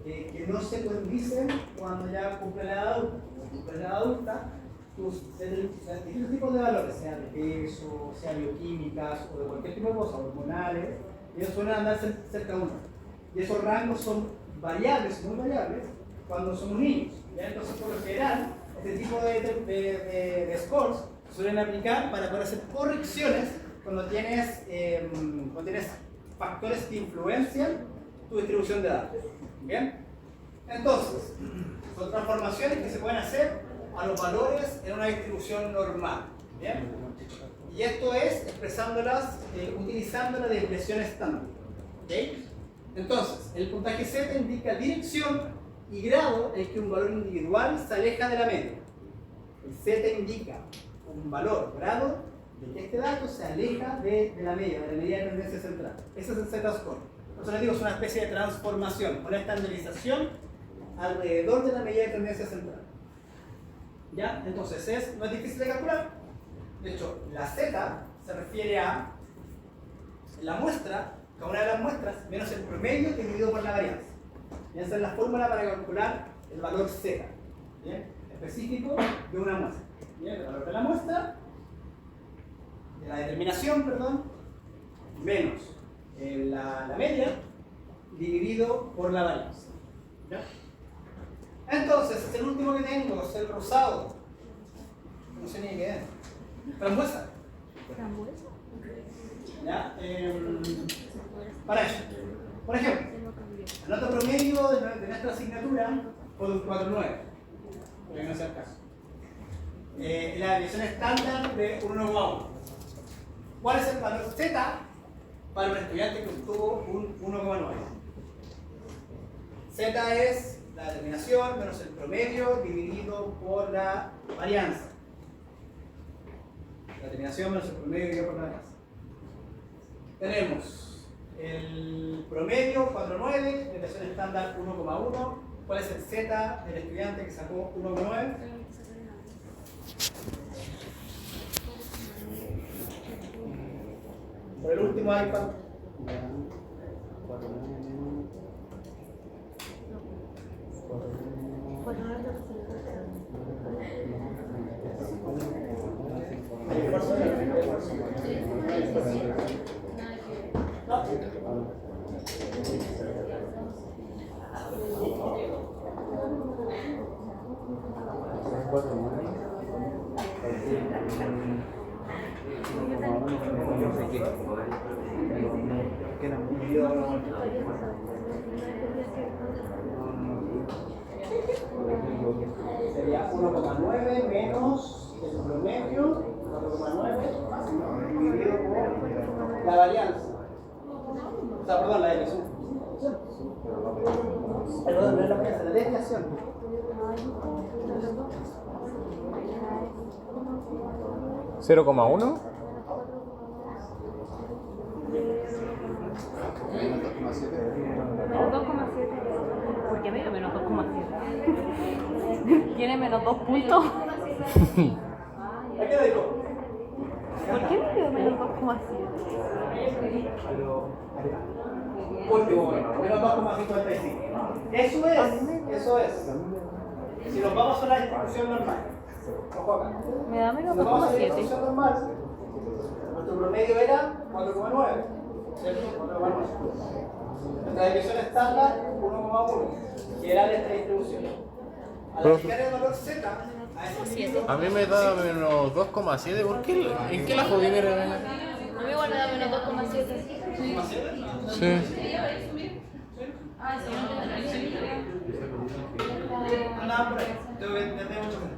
S2: que no se condicen cuando ya cumplen la edad adulta. Cuando cumplen la edad adulta, distintos tipos de valores, sea de peso, sea bioquímicas o de cualquier tipo de cosas, hormonales, ellos suelen andar cerca de uno. Y esos rangos son variables, muy variables, cuando somos niños. ¿Ya? Entonces, por lo general, este tipo de scores suelen aplicar para poder hacer correcciones cuando tienes factores que influencian tu distribución de datos. ¿Bien? Entonces, son transformaciones que se pueden hacer a los valores en una distribución normal. ¿Bien? Y esto es expresándolas, utilizando la desviación estándar. ¿Okay? Entonces, el puntaje Z indica dirección y grado en que un valor individual se aleja de la media. El Z indica un valor, grado, de que este dato se aleja de la media de tendencia central. Ese es el Z-score. Por eso les digo, es una especie de transformación, una estandarización alrededor de la medida de tendencia central. ¿Ya? Entonces, no es difícil de calcular. De hecho, la Z se refiere a la muestra, cada una de las muestras, menos el promedio dividido por la varianza. Y esa es la fórmula para calcular el valor Z, ¿bien? Específico de una muestra. ¿Bien? El valor de la muestra, de la determinación, perdón, menos la media dividido por la varianza. ¿Ya? Entonces, el último que tengo es el rosado. No sé ni qué es. Frambuesa. ¿Ya? Para eso. Por ejemplo, la nota promedio de nuestra asignatura fue un 4.9. Pero no sea el caso. La desviación estándar de 1,1. ¿Cuál es el valor Z para un estudiante que obtuvo un 1,9? Z es la determinación menos el promedio dividido por la varianza. La determinación menos el promedio dividido por la varianza. Tenemos el promedio 4,9, deviación estándar 1,1. ¿Cuál es el Z del estudiante que sacó 1,9? Por el último iPad. Sería 1,9 menos el promedio, 4,9 dividido por la varianza. O sea, perdón, la desviación. Perdón, no es la varianza, la desviación.
S1: ¿0,1?
S5: Menos 2,7. ¿Por qué medio menos 2,7? ¿Tiene menos 2 puntos?
S2: ¿A qué le digo?
S5: ¿Por qué medio menos 2,7?
S2: Último, menos 2,55. Eso es. Si nos vamos a la distribución normal, ojo acá.
S5: Me da
S2: Si
S5: menos
S2: nos vamos a la
S5: 2,7.
S2: distribución normal, nuestro promedio era 4,9. ¿Cierto? 4,9. Nuestra desviación estándar, 1,1, que era de esta distribución. Al aplicar el valor Z a ese límite,
S1: A mí me da menos 2,7. ¿Por qué? ¿En qué la jodí? Mira,
S5: A mí igual me da menos 2,7.
S1: sí.
S2: no, por ahí. Tengo que entender mucho más.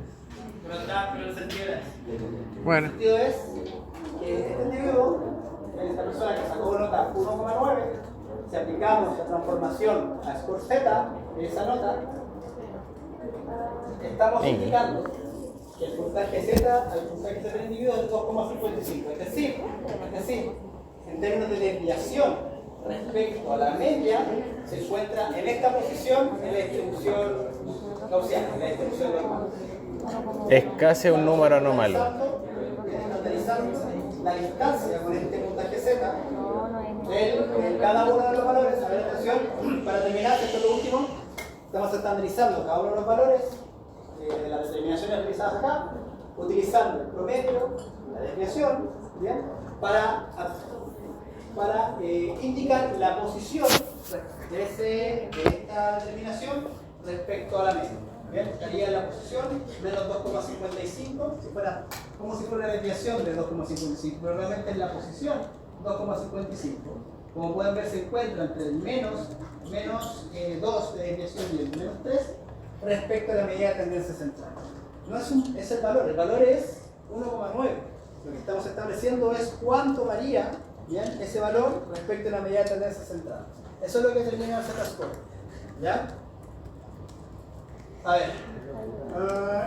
S2: Pero el sentido es.
S1: Bueno.
S2: El sentido es que este individuo, esta persona que sacó nota 1,9, si aplicamos la transformación a score Z de esa nota, estamos indicando que el puntaje Z al puntaje Z del individuo es 2,55. Es decir, en términos de desviación respecto a la media, se encuentra en esta posición en la distribución gaussiana, en la distribución normal.
S1: Es casi un número anómalo.
S2: Analizando la distancia con este puntaje Z, en cada uno de los valores, a ver, atención, para terminar, esto es lo último, estamos estandarizando cada uno de los valores de las determinaciones realizadas acá, utilizando el promedio, la desviación, ¿bien? Para indicar la posición de esta determinación respecto a la media. ¿Bien? Estaría en la posición menos 2,55, si fuera como si fuera una desviación de 2,55, pero realmente en la posición 2,55. Como pueden ver, se encuentra entre el menos 2 de desviación y el menos 3 respecto a la medida de tendencia central. No es el valor es 1,9. Lo que estamos estableciendo es cuánto varía, ¿bien?, ese valor respecto a la medida de tendencia central. Eso es lo que determina el Z-score. ¿Ya? A ver,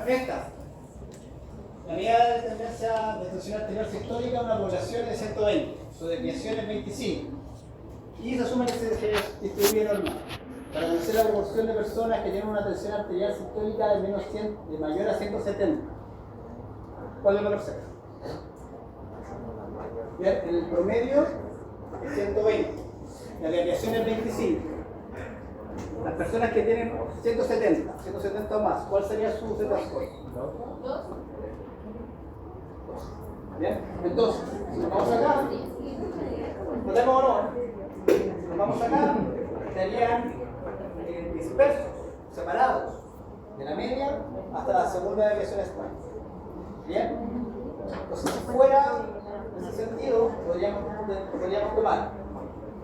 S2: esta. La medida de tendencia de tensión arterial sistólica, una población de 120, su desviación es 25. Y se asume que se distribuye normal. Para conocer la proporción de personas que tienen una tensión arterial sistólica de mayor a 170. ¿Cuál es el valor C? Bien, el promedio es 120. La desviación es 25. Las personas que tienen 170 o más, ¿cuál sería su Z-score? 2. Bien, entonces, si nos vamos acá, ¿notemos o no? Si nos vamos acá, estarían dispersos, separados de la media hasta la segunda desviación estándar. Bien, entonces si fuera en ese sentido, podríamos tomar.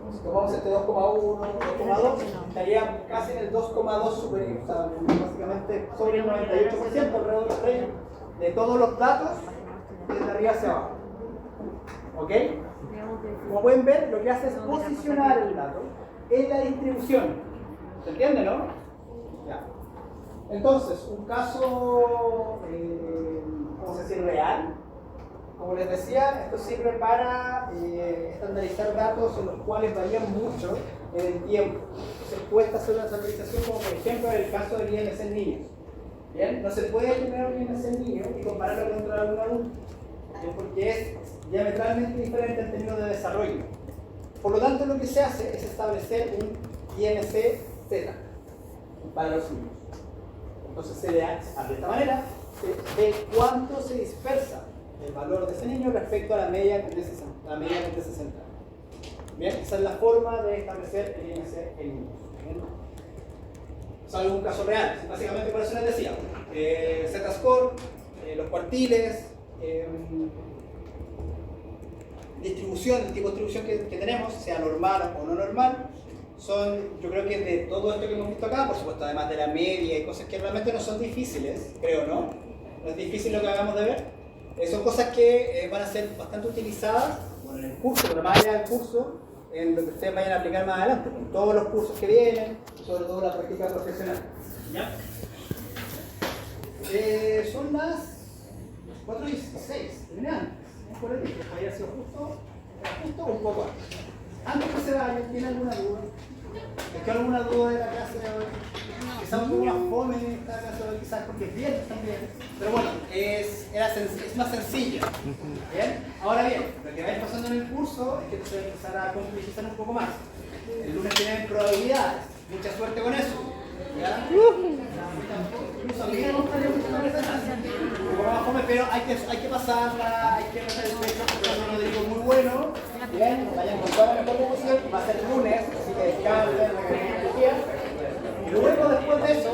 S2: Si tomamos este 2,1, 2,2, estaría casi en el 2,2 superior, o sea, básicamente sobre el 98%, alrededor de todos los datos desde arriba hacia abajo. ¿Ok? Como pueden ver, lo que hace es posicionar el dato en la distribución. ¿Se entiende, no? Ya. Entonces, un caso, vamos a decir, real. Como les decía, esto sirve para estandarizar datos en los cuales varían mucho en el tiempo. Entonces cuesta hacer una estandarización, como por ejemplo en el caso del IMC en niños. ¿Bien? No se puede tener un IMC en niños y compararlo contra un adulto, ¿bien? Porque es diametralmente diferente en términos de desarrollo. Por lo tanto, lo que se hace es establecer un IMC Z para los niños. Entonces se le hace de esta manera, se ve cuánto se dispersa el valor de ese niño respecto a la media tendencia central. Bien, esa es la forma de establecer el IMC en niños. Es algún caso real. Básicamente por eso les decía, Z-score, los cuartiles, distribución, el tipo de distribución que tenemos, sea normal o no normal, son, yo creo que de todo esto que hemos visto acá, por supuesto, además de la media y cosas que realmente no son difíciles, creo, ¿no? No es difícil lo que acabamos de ver. Son cosas que van a ser bastante utilizadas, bueno, en el curso, pero más allá del curso, en lo que ustedes vayan a aplicar más adelante, con todos los cursos que vienen, sobre todo la práctica profesional. ¿Ya? Son las 4:16, terminando. Por ahí, había sido justo un poco antes. Antes que se vayan, ¿tiene alguna duda? ¿Es que alguna duda de la clase de hoy? Quizás un poco más fome esta clase de hoy, quizás porque es viernes también. Pero bueno, es más sencilla. ¿Bien? Ahora bien, lo que va a ir pasando en el curso es que se va a empezar a complejizar un poco más. El lunes tienen probabilidades. Mucha suerte con eso. ¿Ya? Incluso a mí me gustaría mucho la presentación. Un poco más fome, pero hay que pasarla, hay que pasar el pecho, porque es un Rodrigo muy bueno. Bien, vayan con toda la mejor emoción. Va a ser lunes, así que descansen, la que quieran. Y luego después de eso,